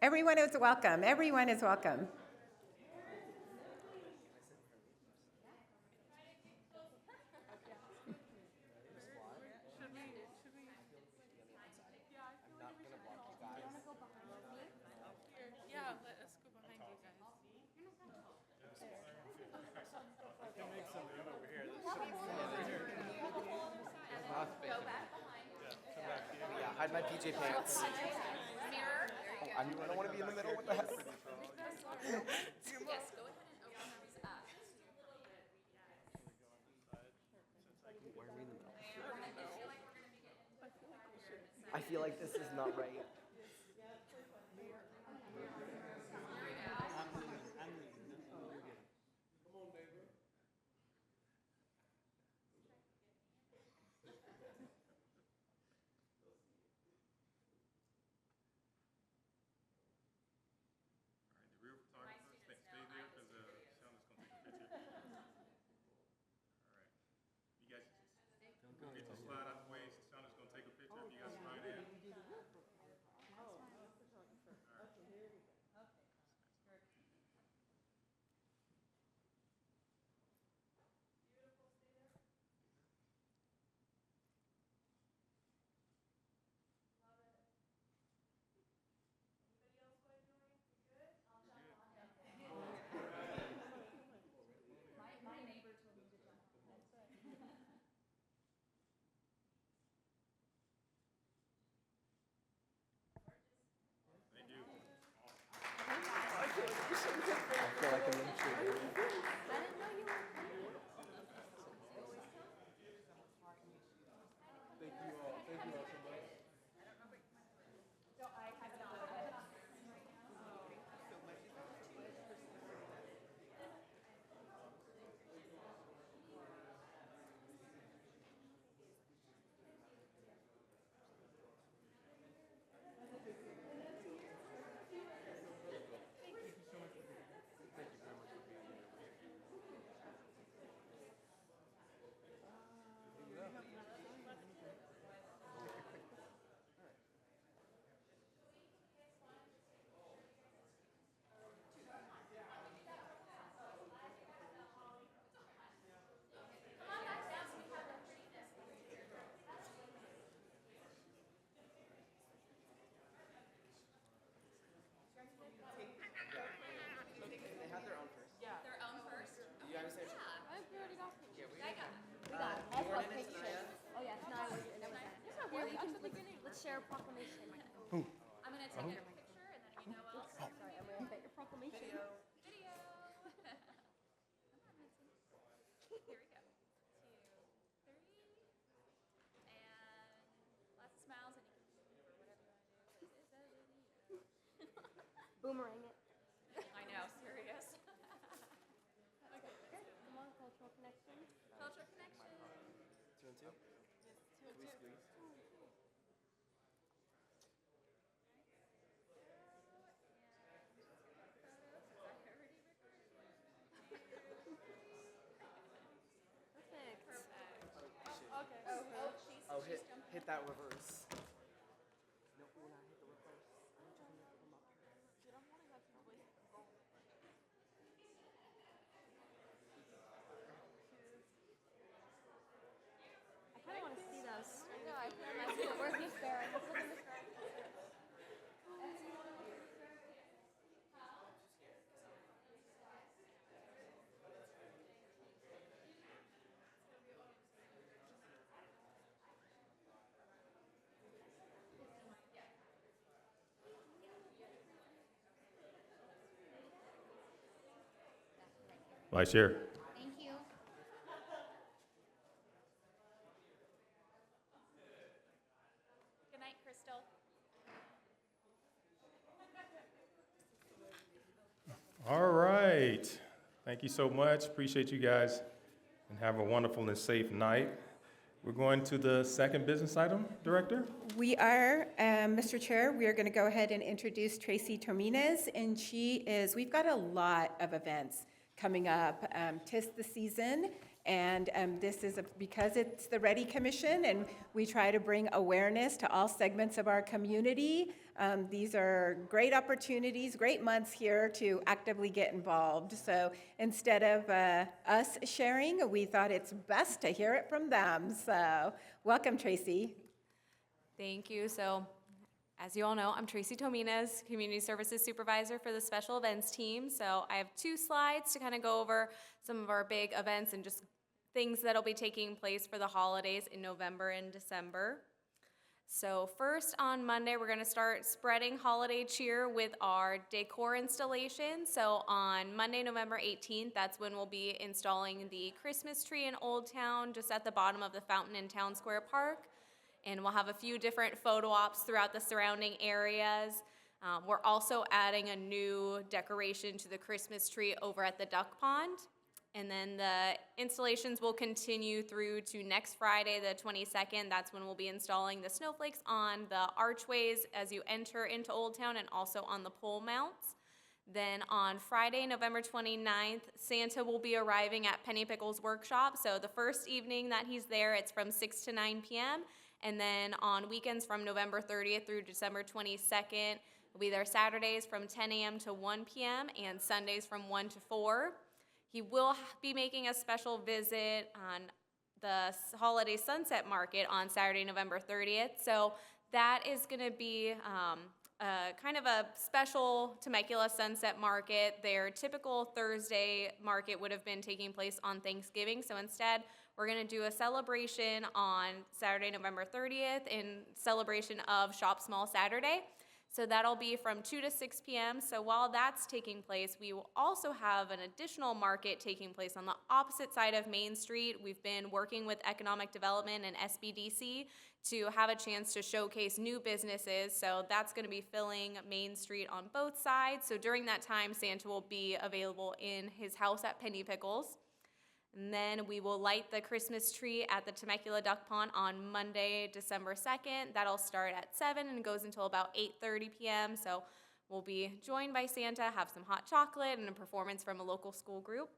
Everyone is welcome. Everyone is welcome. Hide my PJ pants. I don't want to be in the middle. What the heck? I feel like this is not right. The real photographers, stay there because Shauna's going to take a picture. All right. You guys get your slide out the way. Shauna's going to take a picture. If you guys slide in. Thank you. I feel like I'm in cheerleading. Thank you all. Thank you all so much. They have their own first. Yeah. Their own first? You guys say? Yeah. I already got it. Yeah, we I got got it. We got it. I have a Morning, picture. Anaya. Oh, yes, no, I wasn't. Never mind. Here, we can, let's share a proclamation. I'm going to take your picture, and then we know else. Sorry, I'm going to take your proclamation. Video. Come on, Vincent. Here we go. 2, 3. And lots of smiles, and you can or whatever you want to do. This is a video. Boomerang it. I know, serious. Okay. Come on, cultural connection. Cultural connection. 2 and 2? Yes, 2 Can and we 2. squeeze? Perfect. Okay. Oh, Hit that reverse. No, when I hit the reverse, I'm trying to come up here. I kind of want to see those. I know, I feel like it. Where's Miss Barrett? Let's look at Miss Barrett. Vice Chair. Thank you. Good night, Crystal. All right. Thank you so much. Appreciate you guys, and have a wonderful and safe night. We're going to the second business item, Director. We are, Mr. Chair, we are going to go ahead and introduce Tracy Terminez, and we've got a lot of events coming up. 'Tis the season, and this is because it's the REDI Commission, and we try to bring awareness to all segments of our community. These are great opportunities, great months here to actively get involved. So instead of us sharing, we thought it's best to hear it from them. So welcome, Tracy. Thank you. So, as you all know, I'm Tracy Tominez, Community Services Supervisor for the Special Events team. So I have 2 slides to kind of go over some of our big events and just things that'll be taking place for the holidays in November and December. So first on Monday, we're going to start spreading holiday cheer with our decor installation. So on Monday, November 18th, that's when we'll be installing the Christmas tree in Old Town, just at the bottom of the fountain in Town Square Park. and we'll have a few different photo ops throughout the surrounding areas. We're also adding a new decoration to the Christmas tree over at the duck pond. And then the installations will continue through to next Friday, the 22nd. That's when we'll be installing the snowflakes on the archways as you enter into Old Town and also on the pole mounts. Then on Friday, November 29th, Santa will be arriving at Penny Pickle's workshop. So the first evening that he's there, it's from 6 to 9 p.m. And then on weekends from November 30th through December 22nd, we'll be there Saturdays from 10 a.m. to 1 p.m. and Sundays from 1 to 4. He will be making a special visit on the holiday sunset market on Saturday, November 30th. So that is going to be kind of a special Temecula sunset market. Their typical Thursday market would have been taking place on Thanksgiving. So instead, we're going to do a celebration on Saturday, November 30th in celebration of Shop Small Saturday. So that'll be from 2 to 6 p.m. So while that's taking place, we will also have an additional market taking place on the opposite side of Main Street. We've been working with Economic Development and SBDC to have a chance to showcase new businesses. So that's going to be filling Main Street on both sides. So during that time, Santa will be available in his house at Penny Pickles. And then we will light the Christmas tree at the Temecula Duck Pond on Monday, December 2nd. That'll start at 7 and goes until about 8:30 p.m. So we'll be joined by Santa, have some hot chocolate, and a performance from a local school group.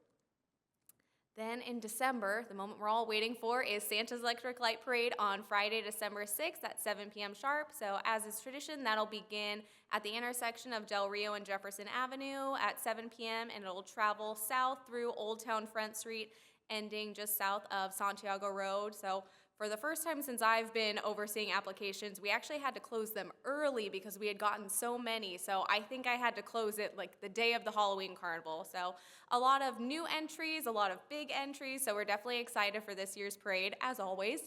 Then in December, the moment we're all waiting for is Santa's Electric Light Parade on Friday, December 6th at 7 p.m. sharp. So as is tradition, that'll begin at the intersection of Del Rio and Jefferson Avenue at 7 p.m. and it'll travel south through Old Town Front Street, ending just south of Santiago Road. So for the first time since I've been overseeing applications, we actually had to close them early because we had gotten so many. So I think I had to close it like the day of the Halloween carnival. So a lot of new entries, a lot of big entries. So we're definitely excited for this year's parade, as always.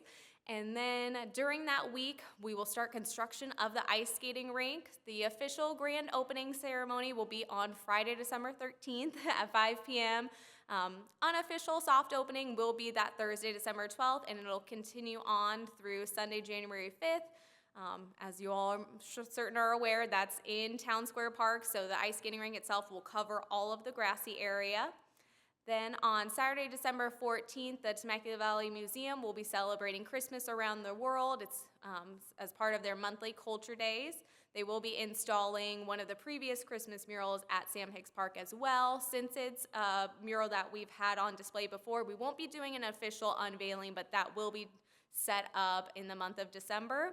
And then during that week, we will start construction of the ice skating rink. The official grand opening ceremony will be on Friday, December 13th at 5 p.m. Unofficial soft opening will be that Thursday, December 12th, and it'll continue on through Sunday, January 5th. As you all are certain are aware, that's in Town Square Park, so the ice skating rink itself will cover all of the grassy area. Then on Saturday, December 14th, the Temecula Valley Museum will be celebrating Christmas around the world. It's as part of their monthly Culture Days. They will be installing one of the previous Christmas murals at Sam Hicks Park as well. Since it's a mural that we've had on display before, we won't be doing an official unveiling, but that will be set up in the month of December.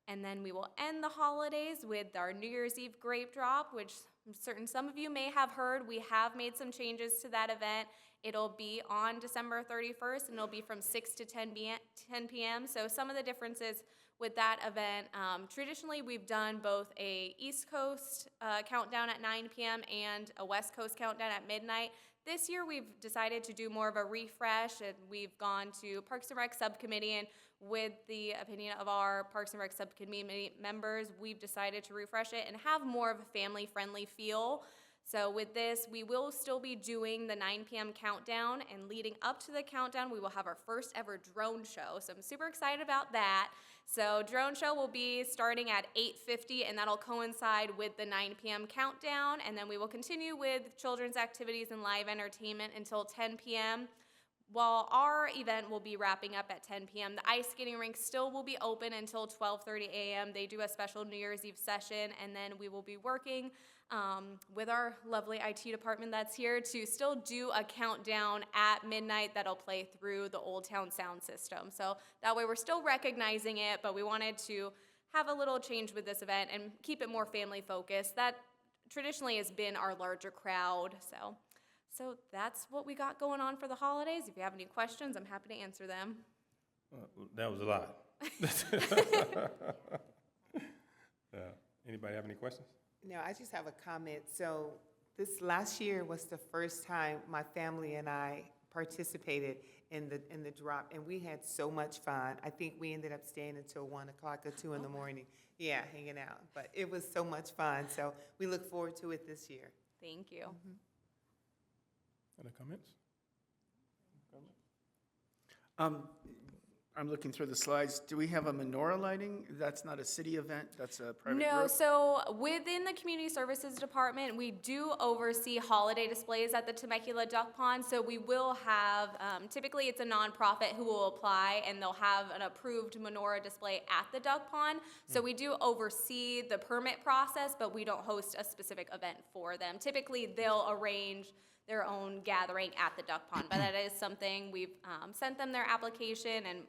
And then we will end the holidays with our New Year's Eve grape drop, which I'm certain some of you may have heard. We have made some changes to that event. It'll be on December 31st, and it'll be from 6 to 10 p.m. So some of the differences with that event, traditionally we've done both a East Coast countdown at 9 p.m. and a West Coast countdown at midnight. This year we've decided to do more of a refresh, and we've gone to Parks and Rec Subcommittee, and with the opinion of our Parks and Rec Subcommittee members, we've decided to refresh it and have more of a family-friendly feel. So with this, we will still be doing the 9 p.m. countdown, and leading up to the countdown, we will have our first ever drone show. So I'm super excited about that. So drone show will be starting at 8:50, and that'll coincide with the 9 p.m. countdown. And then we will continue with children's activities and live entertainment until 10 p.m. While our event will be wrapping up at 10 p.m., the ice skating rink still will be open until 12:30 a.m. They do a special New Year's Eve session, and then we will be working with our lovely IT department that's here to still do a countdown at midnight that'll play through the Old Town sound system. So that way we're still recognizing it, but we wanted to have a little change with this event and keep it more family focused. That traditionally has been our larger crowd. So that's what we got going on for the holidays. If you have any questions, I'm happy to answer them. That was a lot. Anybody have any questions? No, I just have a comment. So this last year was the first time my family and I participated in the drop, and we had so much fun. I think we ended up staying until 1 o'clock or 2 in the morning. Yeah, hanging out. But it was so much fun. So we look forward to it this year. Thank you. Other comments? I'm looking through the slides. Do we have a menorah lighting? That's not a city event, that's a private No, group? so within the Community Services Department, we do oversee holiday displays at the Temecula Duck Pond. So we will have, typically it's a nonprofit who will apply and they'll have an approved menorah display at the Duck Pond. So we do oversee the permit process, but we don't host a specific event for them. Typically, they'll arrange their own gathering at the Duck Pond, but that is something we've sent them their application, and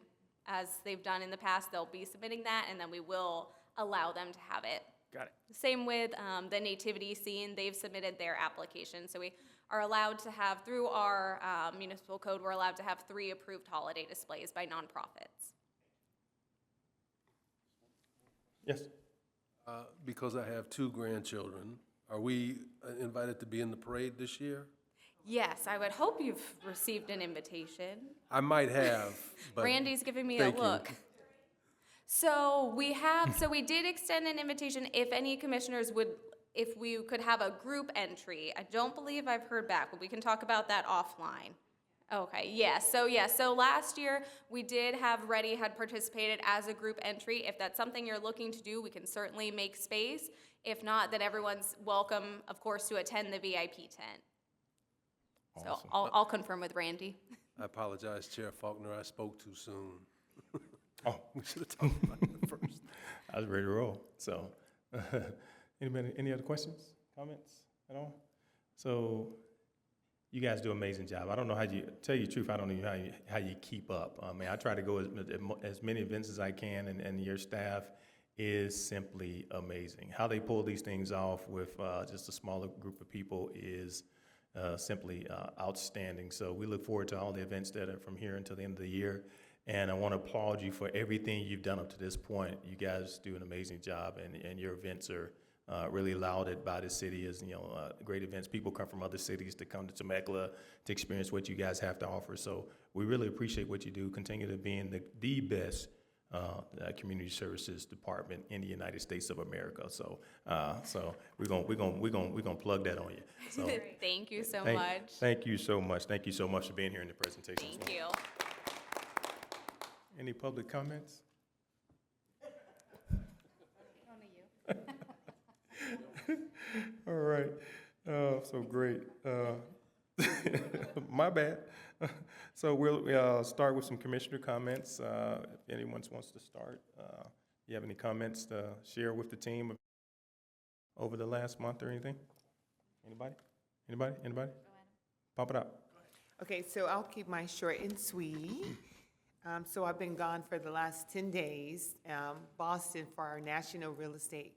as they've done in the past, they'll be submitting that, and then we will allow them to have it. Got it. Same with the nativity scene, they've submitted their application, so we are allowed to have, through our municipal code, we're allowed to have 3 approved holiday displays by nonprofits. Yes. Because I have 2 grandchildren, are we invited to be in the parade this year? Yes, I would hope you've received an invitation. I might have, but. Randy's giving me a thank you. look. So we did extend an invitation if any commissioners would, if we could have a group entry. I don't believe I've heard back, but we can talk about that offline. Okay, yes, so last year, we did have REDI had participated as a group entry. If that's something you're looking to do, we can certainly make space. If not, then everyone's welcome, of course, to attend the VIP tent. So Awesome. I'll confirm with Randy. I apologize, Chair Faulkner, I spoke too soon. Oh, We should have talked about it first. I was ready to roll. So, anybody, any other questions, comments at all? So, you guys do an amazing job. I don't know how you, tell you the truth, I don't know how you keep up. I mean, I try to go as many events as I can, and your staff is simply amazing. How they pull these things off with just a smaller group of people is simply outstanding. So we look forward to all the events that are from here until the end of the year. And I want to applaud you for everything you've done up to this point. You guys do an amazing job, and your events are really lauded by the city as, great events. People come from other cities to come to Temecula to experience what you guys have to offer. So we really appreciate what you do. Continue to be in the best community services department in the United States of America. So, we're gonna plug that on you. So, Thank you so much. Thank you so much. Thank you so much for being here in the presentation. Thank you. Any public comments? All right. So great. My bad. So we'll start with some commissioner comments. If anyone wants to start, you have any comments to share with the team over the last month or anything? Anybody? Pop it up. Okay, so I'll keep mine short and sweet. So I've been gone for the last 10 days, Boston for our national real estate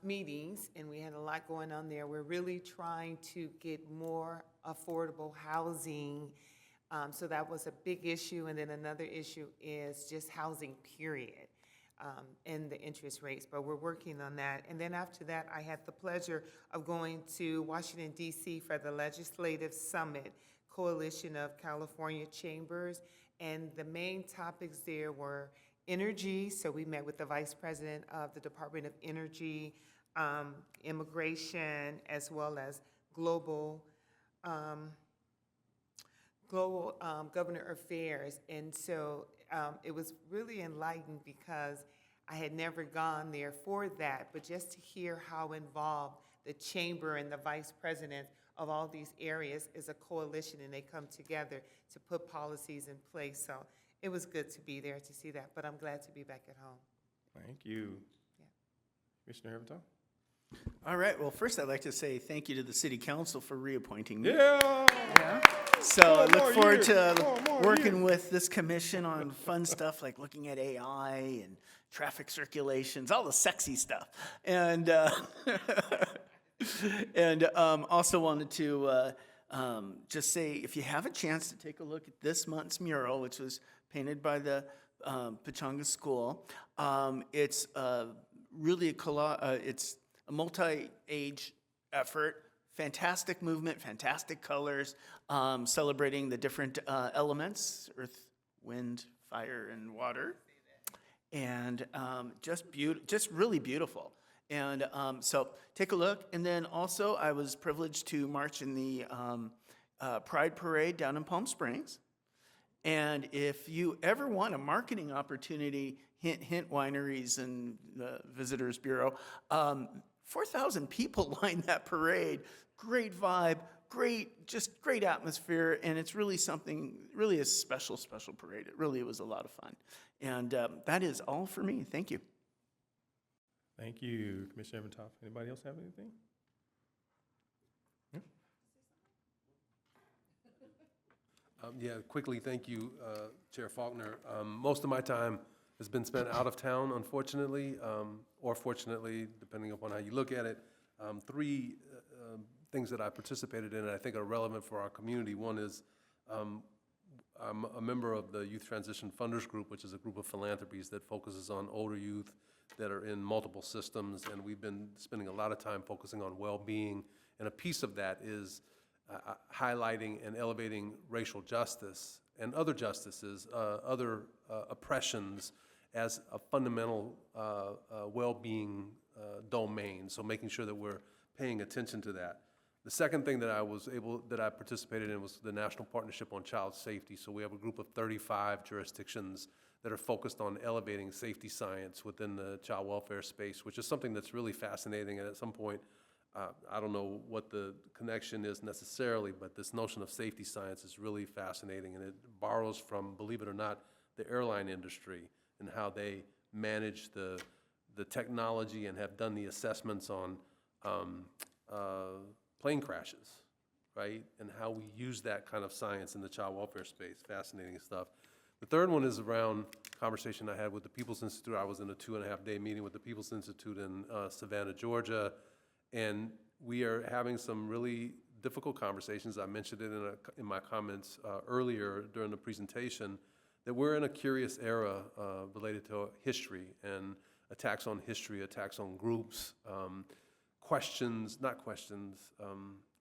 meetings, and we had a lot going on there. We're really trying to get more affordable housing. So that was a big issue. And then another issue is just housing, period, and the interest rates. But we're working on that. And then after that, I had the pleasure of going to Washington, D.C. for the Legislative Summit, Coalition of California Chambers. And the main topics there were energy. So we met with the Vice President of the Department of Energy, immigration, as well as global governor affairs. And so it was really enlightening because I had never gone there for that, but just to hear how involved the chamber and the vice president of all these areas is a coalition, and they come together to put policies in place. So it was good to be there to see that, but I'm glad to be back at home. Thank you. Commissioner Herbenthal? All right, well, first I'd like to say thank you to the city council for reappointing me. Yeah. So I look more forward years. to More working years. with this commission on fun stuff like looking at AI and traffic circulations, all the sexy stuff. And also wanted to just say, if you have a chance to take a look at this month's mural, which was painted by the Pechanga School, it's really it's a multi-age effort. Fantastic movement, fantastic colors, celebrating the different elements, earth, wind, fire, and water. And just really beautiful. And so take a look. And then also I was privileged to march in the Pride Parade down in Palm Springs. And if you ever want a marketing opportunity, hint, hint, wineries and the Visitors Bureau, 4,000 people lined that parade. Great vibe, just great atmosphere, and it's really something, really a special, special parade. It really was a lot of fun. And that is all for me. Thank you. Thank you, Commissioner Evatoff. Anybody else have anything? Yeah, quickly, thank you, Chair Faulkner. Most of my time has been spent out of town, unfortunately, or fortunately, depending upon how you look at it. Three things that I participated in that I think are relevant for our community. One is I'm a member of the Youth Transition Funders Group, which is a group of philanthropies that focuses on older youth that are in multiple systems, and we've been spending a lot of time focusing on well-being, and a piece of that is highlighting and elevating racial justice and other justices, other oppressions as a fundamental well-being domain, so making sure that we're paying attention to that. The second thing that I participated in was the National Partnership on Child Safety. So we have a group of 35 jurisdictions that are focused on elevating safety science within the child welfare space, which is something that's really fascinating. And at some point, I don't know what the connection is necessarily, but this notion of safety science is really fascinating. And it borrows from, believe it or not, the airline industry and how they manage the technology and have done the assessments on plane crashes, right? And how we use that kind of science in the child welfare space. Fascinating stuff. The third one is around conversation I had with the People's Institute. I was in a 2.5-day meeting with the People's Institute in Savannah, Georgia, and we are having some really difficult conversations. I mentioned it in my comments earlier during the presentation, that we're in a curious era related to history and attacks on history, attacks on groups,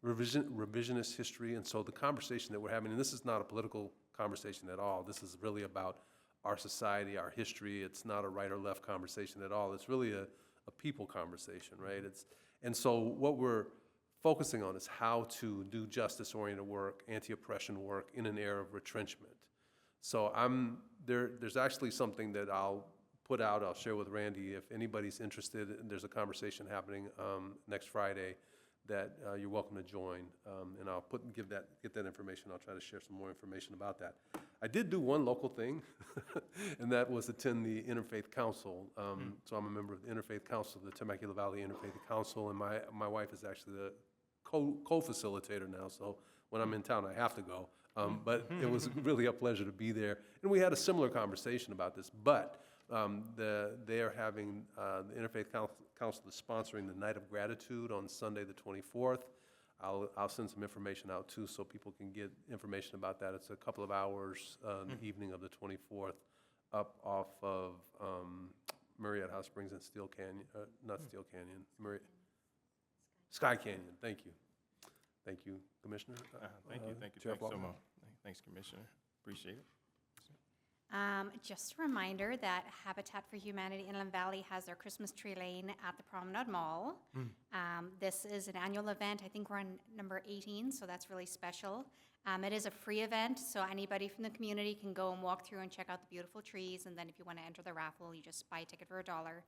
revisionist history. And so the conversation that we're having, and this is not a political conversation at all, this is really about our society, our history. It's not a right or left conversation at all. It's really a people conversation, right? And so what we're focusing on is how to do justice-oriented work, anti-oppression work in an era of retrenchment. So there's actually something that I'll put out, I'll share with Randy if anybody's interested. There's a conversation happening next Friday that you're welcome to join, and I'll get that information. I'll try to share some more information about that. I did do one local thing, and that was attend the Interfaith Council. So I'm a member of the Interfaith Council, the Temecula Valley Interfaith Council, and my wife is actually the co-facilitator now, so when I'm in town, I have to go. But it was really a pleasure to be there. And we had a similar conversation about this, but they are having, the Interfaith Council is sponsoring the Night of Gratitude on Sunday the 24th. I'll send some information out too so people can get information about that. It's a couple of hours in the evening of the 24th up off of Marriott Hot Springs and Steel Canyon, not Steel Canyon, Sky Canyon. Thank you. Thank you, Commissioner. Thank you Chair so Faulkner. much. Thanks, Commissioner. Appreciate it. Just a reminder that Habitat for Humanity Inland Valley has their Christmas tree lane at the Promenade Mall. This is an annual event. I think we're on number 18, so that's really special. It is a free event, so anybody from the community can go and walk through and check out the beautiful trees, and then if you want to enter the raffle, you just buy a ticket for $1.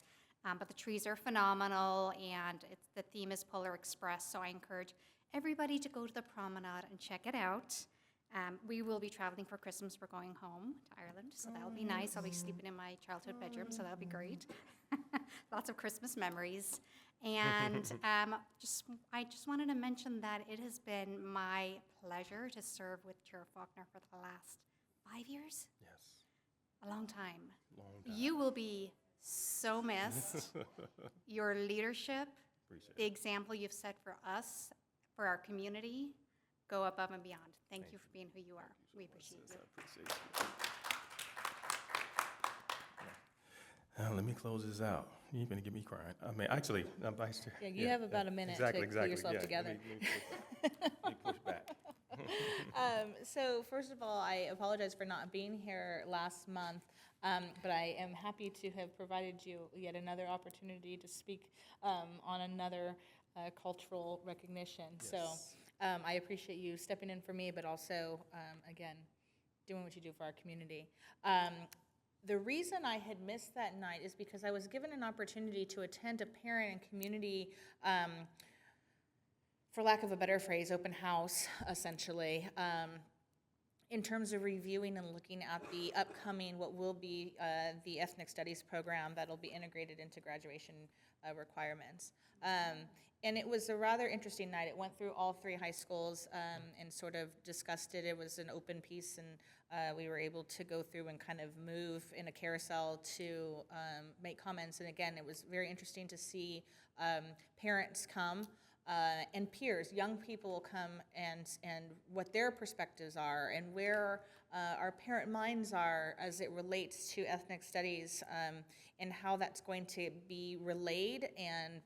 But the trees are phenomenal, and the theme is Polar Express, so I encourage everybody to go to the promenade and check it out. We will be traveling for Christmas. We're going home to Ireland, so that'll be nice. I'll be sleeping in my childhood bedroom, so that'll be great. Lots of Christmas memories. And I just wanted to mention that it has been my pleasure to serve with Chair Faulkner for the last 5 years. Yes. A long time. Long time. You will be so missed. Your leadership, Appreciate the example you've set for us, for our community, go above and beyond. Thank you for being who you are. We appreciate you. I appreciate you. Let me close this out. You're going to get me crying. I mean, actually, I'm Vice Chair. Yeah, you have about a minute to pull yourself together. Let me push back. So first of all, I apologize for not being here last month, but I am happy to have provided you yet another opportunity to speak on another cultural recognition. Yes. So I appreciate you stepping in for me, but also, again, doing what you do for our community. The reason I had missed that night is because I was given an opportunity to attend a parent and community, for lack of a better phrase, open house, essentially, in terms of reviewing and looking at the upcoming, what will be the ethnic studies program that'll be integrated into graduation requirements. And it was a rather interesting night. It went through all 3 high schools and sort of discussed it. It was an open piece, and we were able to go through and kind of move in a carousel to make comments. And again, it was very interesting to see parents come and peers, young people come and what their perspectives are and where our parent minds are as it relates to ethnic studies and how that's going to be relayed and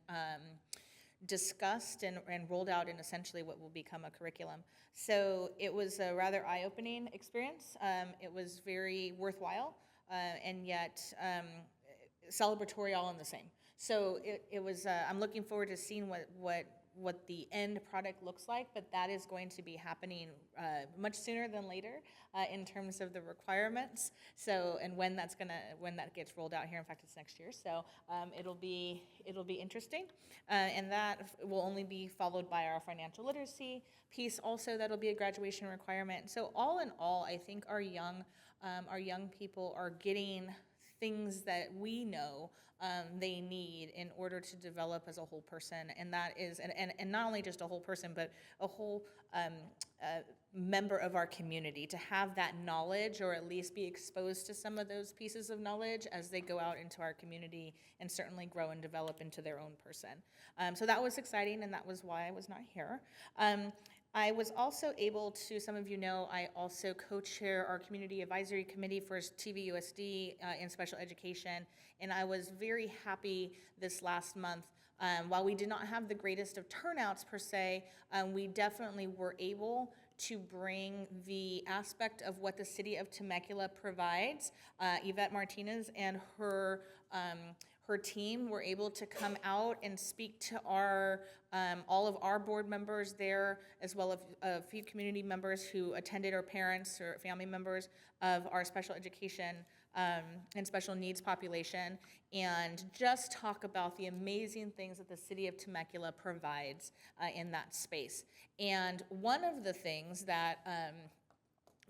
discussed and rolled out in essentially what will become a curriculum. So it was a rather eye-opening experience. It was very worthwhile and yet celebratory all in the same. So it was, I'm looking forward to seeing what the end product looks like, but that is going to be happening much sooner than later in terms of the requirements. So, and when that gets rolled out here, in fact, it's next year. So it'll be interesting, and that will only be followed by our financial literacy piece. Also, that'll be a graduation requirement. So all in all, I think our young people are getting things that we know they need in order to develop as a whole person, and that is, and not only just a whole person, but a whole member of our community, to have that knowledge or at least be exposed to some of those pieces of knowledge as they go out into our community and certainly grow and develop into their own person. So that was exciting, and that was why I was not here. I was also able to, some of you know, I also co-chair our Community Advisory Committee for TVUSD in special education, and I was very happy this last month. While we did not have the greatest of turnouts per se, we definitely were able to bring the aspect of what the city of Temecula provides. Yvette Martinez and her team were able to come out and speak to our all of our board members there, as well as a few community members who attended, or parents or family members of our special education and special needs population, and just talk about the amazing things that the city of Temecula provides in that space. And one of the things that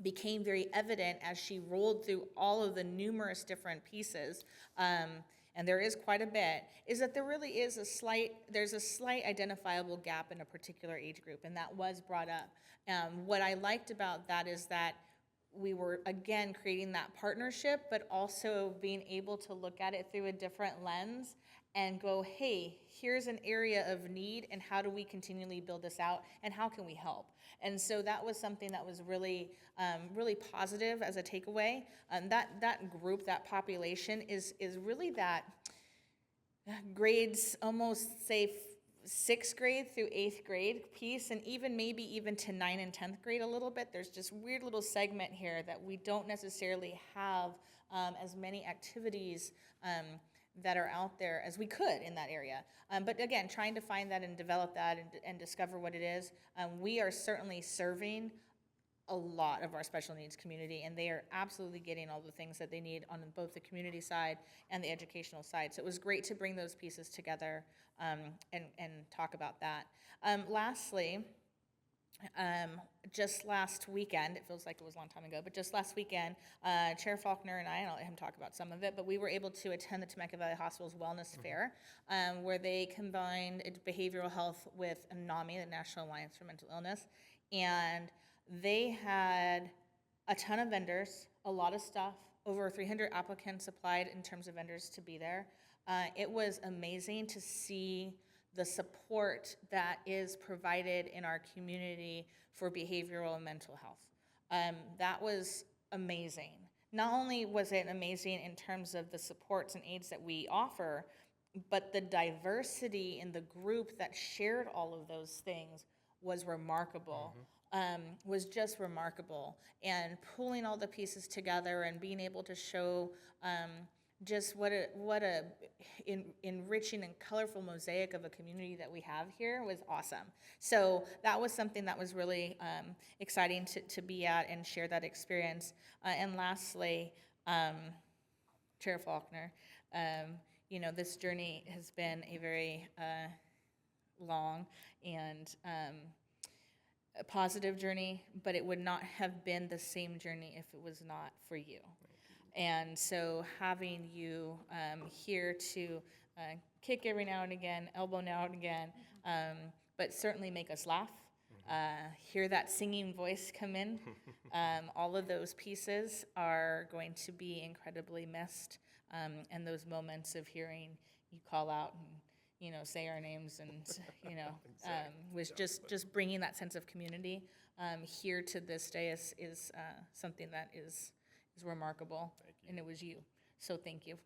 became very evident as she rolled through all of the numerous different pieces, and there is quite a bit, is that there really is there's a slight identifiable gap in a particular age group, and that was brought up. What I liked about that is that we were, again, creating that partnership, but also being able to look at it through a different lens and go, hey, here's an area of need, and how do we continually build this out, and how can we help? And so that was something that was really, really positive as a takeaway. That group, that population is really that grades almost say 6th grade through 8th grade piece, and even maybe even to 9th and 10th grade a little bit. There's just weird little segment here that we don't necessarily have as many activities that are out there as we could in that area. But again, trying to find that and develop that and discover what it is. We are certainly serving a lot of our special needs community, and they are absolutely getting all the things that they need on both the community side and the educational side. So it was great to bring those pieces together and talk about that. Lastly, just last weekend, it feels like it was a long time ago, but just last weekend, Chair Faulkner and I'll let him talk about some of it, but we were able to attend the Temecula Valley Hospital's Wellness Fair, where they combined behavioral health with NAMI, the National Alliance for Mental Illness, and they had a ton of vendors, a lot of stuff, over 300 applicants applied in terms of vendors to be there. It was amazing to see the support that is provided in our community for behavioral and mental health. That was amazing. Not only was it amazing in terms of the supports and aids that we offer, but the diversity in the group that shared all of those things was remarkable. Was just remarkable. And pulling all the pieces together and being able to show just what a enriching and colorful mosaic of a community that we have here was awesome. So that was something that was really exciting to be at and share that experience. And lastly, Chair Faulkner, this journey has been a very long and a positive journey, but it would not have been the same journey if it was not for you. And so having you here to kick every now and again, elbow now and again, but certainly make us laugh, hear that singing voice come in, all of those pieces are going to be incredibly missed. And those moments of hearing you call out and say our names and was just bringing that sense of community here to this day is something that is remarkable, and it was you. So thank you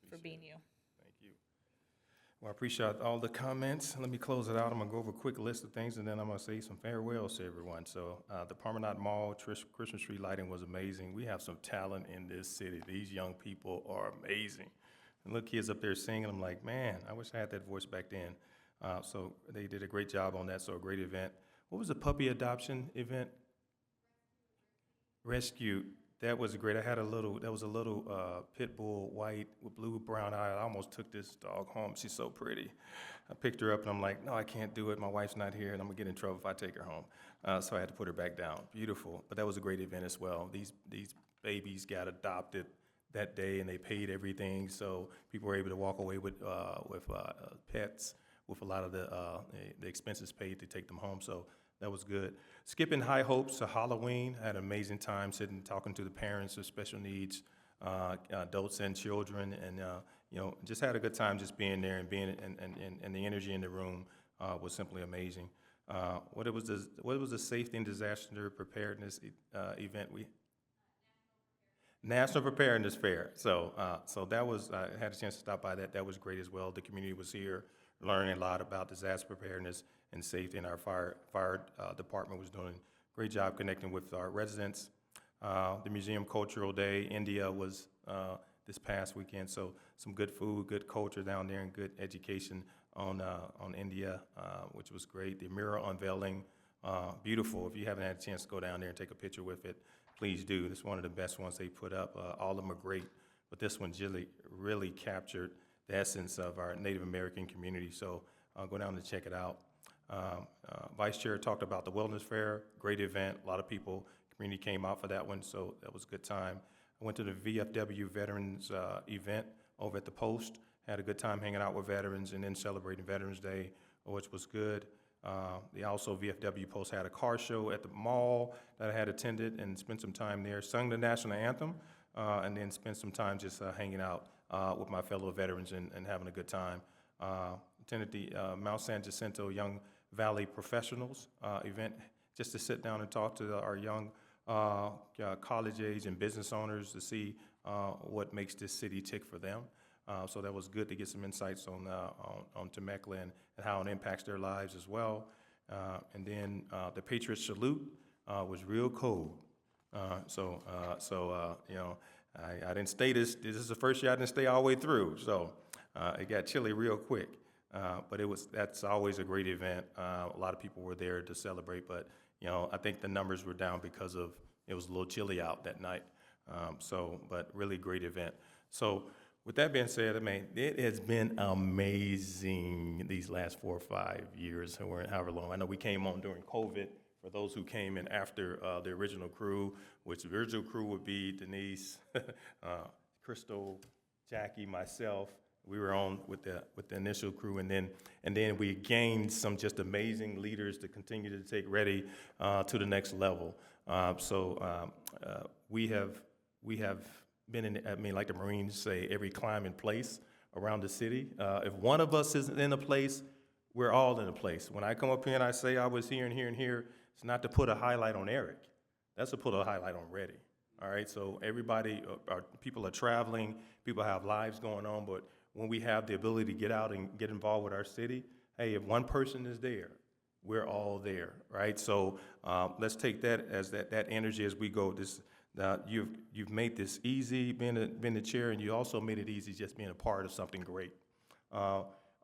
for being you. Thank you. Well, I appreciate all the comments. Let me close it out. I'm gonna go over a quick list of things, and then I'm gonna say some farewells to everyone. So the Promenade Mall Christmas tree lighting was amazing. We have some talent in this city. These young people are amazing. And look, kids up there singing. I'm like, man, I wish I had that voice back then. So they did a great job on that. So a great event. What was the puppy adoption event? Rescue. That was great. That was a little pit bull, white with blue, brown eyes. I almost took this dog home. She's so pretty. I picked her up and I'm like, no, I can't do it. My wife's not here and I'm gonna get in trouble if I take her home. So I had to put her back down. Beautiful. But that was a great event as well. These babies got adopted that day and they paid everything. So people were able to walk away with pets with a lot of the expenses paid to take them home. So that was good. Skipping High Hopes to Halloween. I had an amazing time sitting talking to the parents of special needs, adults and children, and just had a good time just being there and being and the energy in the room was simply amazing. What was the safety and disaster preparedness event we? National Preparedness Fair. So that was I had a chance to stop by that. That was great as well. The community was here, learning a lot about disaster preparedness and safety, and our fire department was doing a great job connecting with our residents. The Museum Cultural Day, India was this past weekend, so some good food, good culture down there, and good education on India, which was great. The mural unveiling, beautiful. If you haven't had a chance to go down there and take a picture with it, please do. It's one of the best ones they put up. All of them are great, but this one really captured the essence of our Native American community, so go down and check it out. Vice Chair talked about the Wellness Fair, great event. A lot of people, community came out for that one, so that was a good time. I went to the VFW Veterans event over at the Post, had a good time hanging out with veterans and then celebrating Veterans Day, which was good. VFW Post had a car show at the mall that I had attended and spent some time there, sung the national anthem, and then spent some time just hanging out with my fellow veterans and having a good time. Attended the Mount San Jacinto Young Valley Professionals event just to sit down and talk to our young college age and business owners to see what makes this city tick for them. So that was good to get some insights on Temecula and how it impacts their lives as well. And then the Patriot Salute was real cold. I didn't stay this is the first year I didn't stay all the way through. So it got chilly real quick. But that's always a great event. A lot of people were there to celebrate, but I think the numbers were down because it was a little chilly out that night. But really great event. So with that being said, it has been amazing these last 4 or 5 years, or however long. I know we came on during COVID. For those who came in after the original crew, which the original crew would be Denise, Crystal, Jackie, myself. We were on with the initial crew, and then we gained some just amazing leaders to continue to take REDI to the next level. We have been in, like the Marines say, every climb and place around the city. If one of us is in a place, we're all in a place. When I come up here and I say I was here and here and here, it's not to put a highlight on Eric. That's to put a highlight on REDI. All right, so everybody, people are traveling, people have lives going on, but when we have the ability to get out and get involved with our city, hey, if one person is there, we're all there, right? So let's take that as that energy as we go. Now, you've made this easy, being the chair, and you also made it easy just being a part of something great.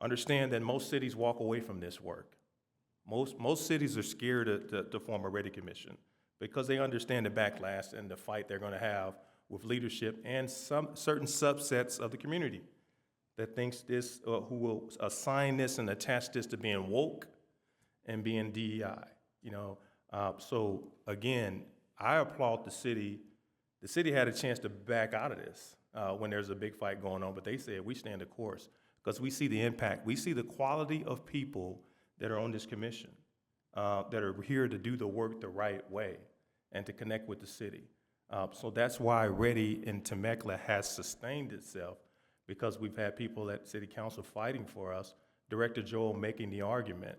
Understand that most cities walk away from this work. Most cities are scared to form a REDI commission because they understand the backlash and the fight they're going to have with leadership and some certain subsets of the community that thinks this, who will assign this and attach this to being woke and being DEI. So again, I applaud the city. The city had a chance to back out of this when there's a big fight going on, but they said we stand the course because we see the impact. We see the quality of people that are on this commission that are here to do the work the right way and to connect with the city. So that's why REDI in Temecula has sustained itself, because we've had people at City Council fighting for us, Director Joel making the argument,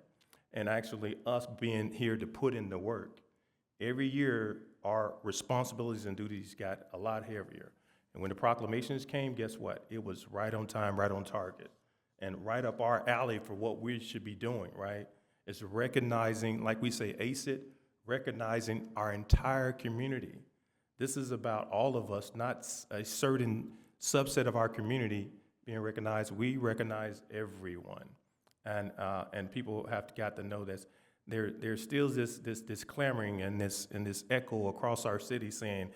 and actually us being here to put in the work. Every year, our responsibilities and duties got a lot heavier. And when the proclamations came, guess what? It was right on time, right on target, and right up our alley for what we should be doing, right? It's recognizing, like we say, ACE it, recognizing our entire community. This is about all of us, not a certain subset of our community being recognized. We recognize everyone. And people have got to know this. There's still this clamoring and this echo across our city saying,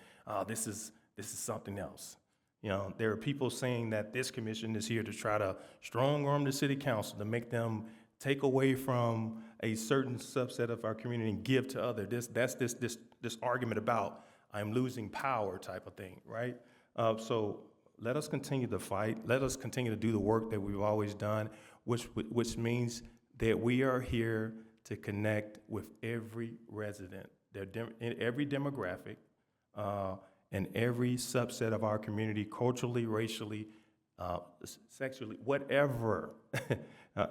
this is something else. There are people saying that this commission is here to try to strong arm the city council to make them take away from a certain subset of our community and give to others. That's this argument about I'm losing power type of thing, right? So let us continue to fight. Let us continue to do the work that we've always done, which means that we are here to connect with every resident, in every demographic, and every subset of our community, culturally, racially, sexually, whatever.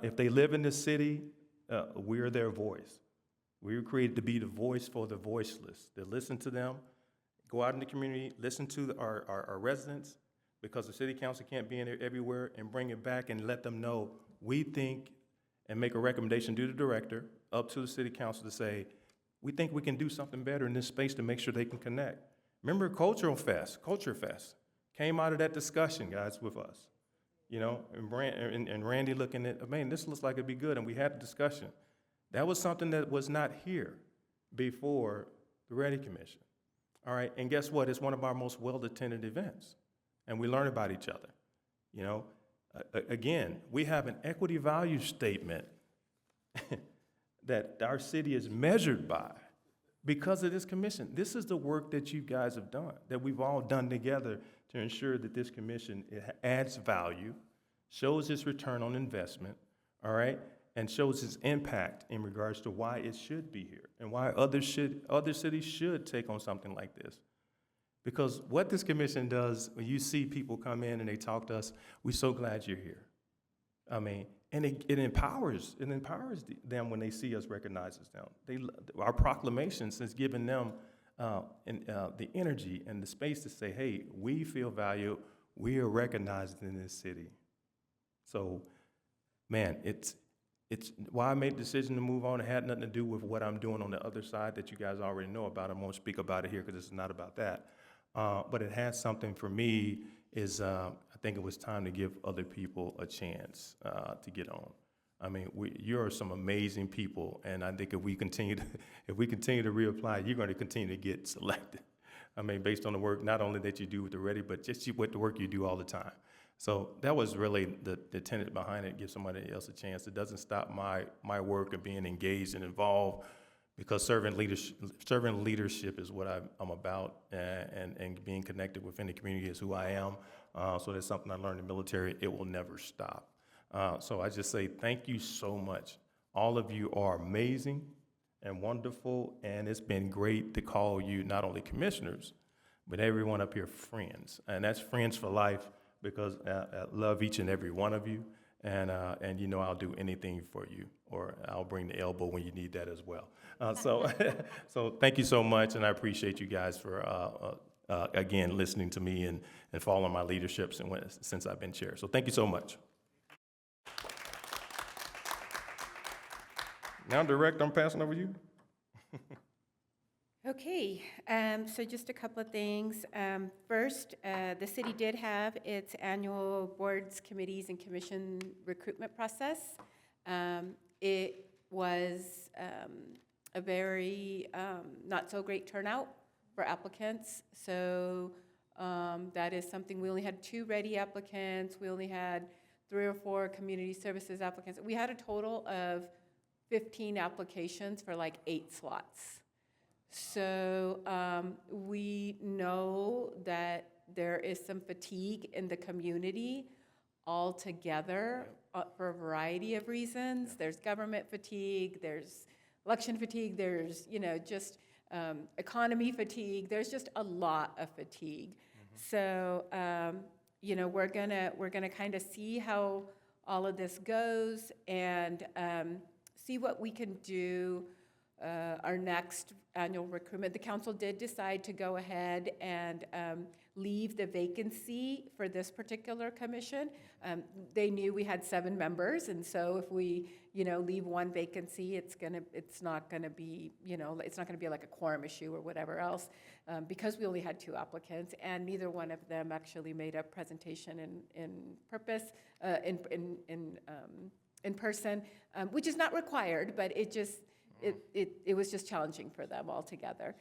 If they live in the city, we're their voice. We were created to be the voice for the voiceless, to listen to them, go out in the community, listen to our residents, because the city council can't be in there everywhere, and bring it back and let them know we think, and make a recommendation to the director, up to the city council to say, we think we can do something better in this space to make sure they can connect. Remember Culture Fest came out of that discussion, guys, with us. And Randy looking at, man, this looks like it'd be good, and we had a discussion. That was something that was not here before the REDI Commission. All right, and guess what? It's one of our most well-attended events, and we learn about each other. Again, we have an equity value statement that our city is measured by because of this commission. This is the work that you guys have done, that we've all done together to ensure that this commission adds value, shows its return on investment, all right, and shows its impact in regards to why it should be here and why other cities should take on something like this. Because what this commission does, when you see people come in and they talk to us, we're so glad you're here. I mean, and it empowers them when they see us recognize them. Our proclamations has given them the energy and the space to say, hey, we feel valued, we are recognized in this city. So, man, it's why I made the decision to move on. It had nothing to do with what I'm doing on the other side that you guys already know about. I won't speak about it here because it's not about that. But it has something for me is I think it was time to give other people a chance to get on. I mean, you're some amazing people, and I think if we continue to reapply, you're going to continue to get selected. I mean, based on the work not only that you do with the REDI, but just with the work you do all the time. So that was really the tenet behind it, give somebody else a chance. It doesn't stop my work of being engaged and involved, because serving leadership is what I'm about, and being connected within the community is who I am. So that's something I learned in the military. It will never stop. So I just say thank you so much. All of you are amazing and wonderful, and it's been great to call you not only commissioners, but everyone up here friends. And that's friends for life, because I love each and every one of you, and I'll do anything for you, or I'll bring the elbow when you need that as well. So thank you so much, and I appreciate you guys for, again, listening to me and following my leadership since I've been chair. So thank you so much. Now, Director, I'm passing over you. Okay, so just a couple of things. First, the city did have its annual boards, committees, and commission recruitment process. It was a very not so great turnout for applicants. So that is something, we only had 2 REDI applicants. We only had 3 or 4 community services applicants. We had a total of 15 applications for like 8 slots. So we know that there is some fatigue in the community altogether for a variety of reasons. There's government fatigue, there's election fatigue, there's, just economy fatigue. There's just a lot of fatigue. So, we're gonna kind of see how all of this goes and see what we can do. Our next annual recruitment, the council did decide to go ahead and leave the vacancy for this particular commission. They knew we had 7 members, and so if we, leave one vacancy, it's not gonna be like a quorum issue or whatever else, because we only had 2 applicants, and neither one of them actually made a presentation in person, which is not required, but it was just challenging for them altogether.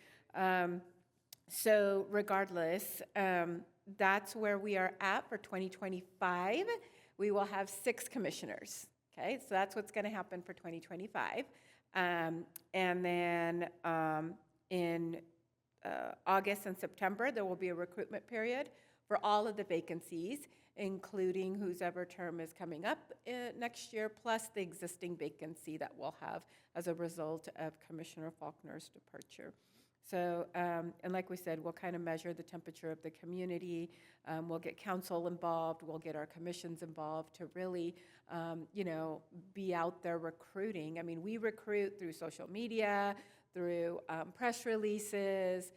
So regardless, that's where we are at for 2025. We will have 6 commissioners, okay? So that's what's gonna happen for 2025. And then in August and September, there will be a recruitment period for all of the vacancies, including whoever term is coming up next year, plus the existing vacancy that we'll have as a result of Commissioner Faulkner's departure. So, and like we said, we'll kind of measure the temperature of the community. We'll get council involved. We'll get our commissions involved to really, be out there recruiting. I mean, we recruit through social media, through press releases,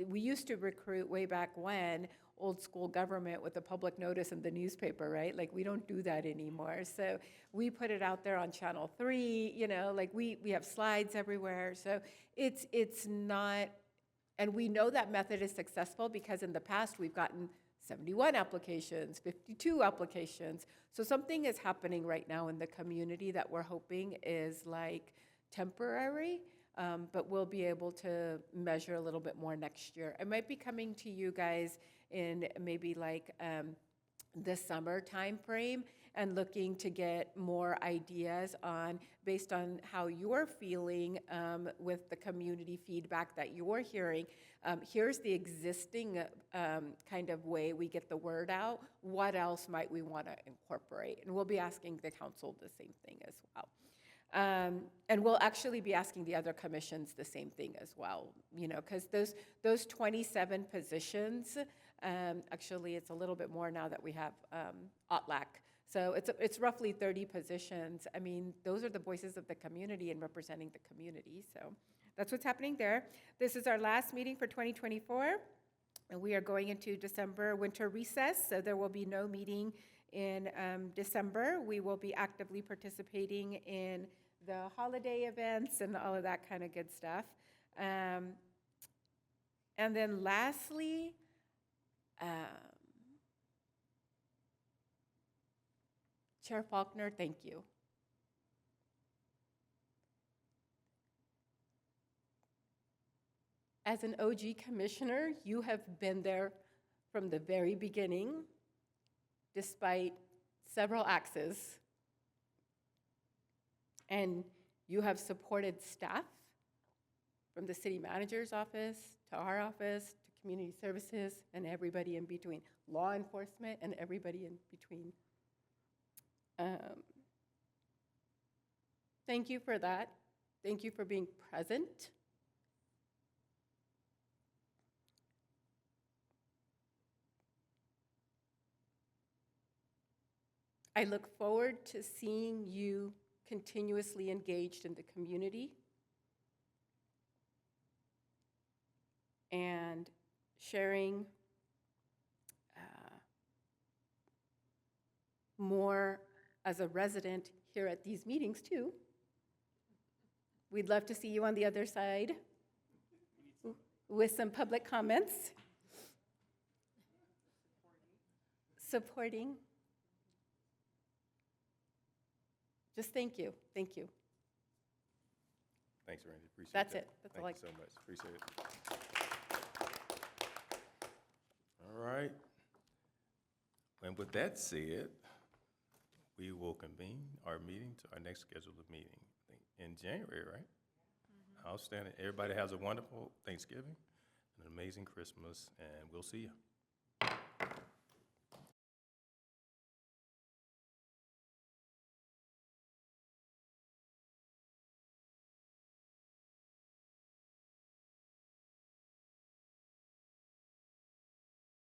we used to recruit way back when, old school government with a public notice in the newspaper, right? Like, we don't do that anymore. So we put it out there on Channel 3, we have slides everywhere. So it's not, and we know that method is successful because in the past we've gotten 71 applications, 52 applications. So something is happening right now in the community that we're hoping is like temporary. But we'll be able to measure a little bit more next year. I might be coming to you guys in maybe like the summer time frame and looking to get more ideas based on how you're feeling with the community feedback that you're hearing. Here's the existing kind of way we get the word out. What else might we want to incorporate? And we'll be asking the council the same thing as well. And we'll actually be asking the other commissions the same thing as well, because those 27 positions, actually it's a little bit more now that we have OTLAC. So it's roughly 30 positions. I mean, those are the voices of the community and representing the community. So that's what's happening there. This is our last meeting for 2024. And we are going into December winter recess, so there will be no meeting in December. We will be actively participating in the holiday events and all of that kind of good stuff. And then lastly, Chair Faulkner, thank you. As an OG commissioner, you have been there from the very beginning, despite several axes, and you have supported staff from the city manager's office to our office to community services and everybody in between, law enforcement and everybody in between. Thank you for that. Thank you for being present. I look forward to seeing you continuously engaged in the community and sharing more as a resident here at these meetings too. We'd love to see you on the other side with some public comments. Supporting. Just thank you. Thank you. Thanks, Randy. Appreciate That's that. it. That's all I- Thank you so much. Appreciate it. All right. And with that said, we will convene our meeting to our next scheduled meeting, I think, in January, right? Outstanding. Everybody has a wonderful Thanksgiving, an amazing Christmas, and we'll see you.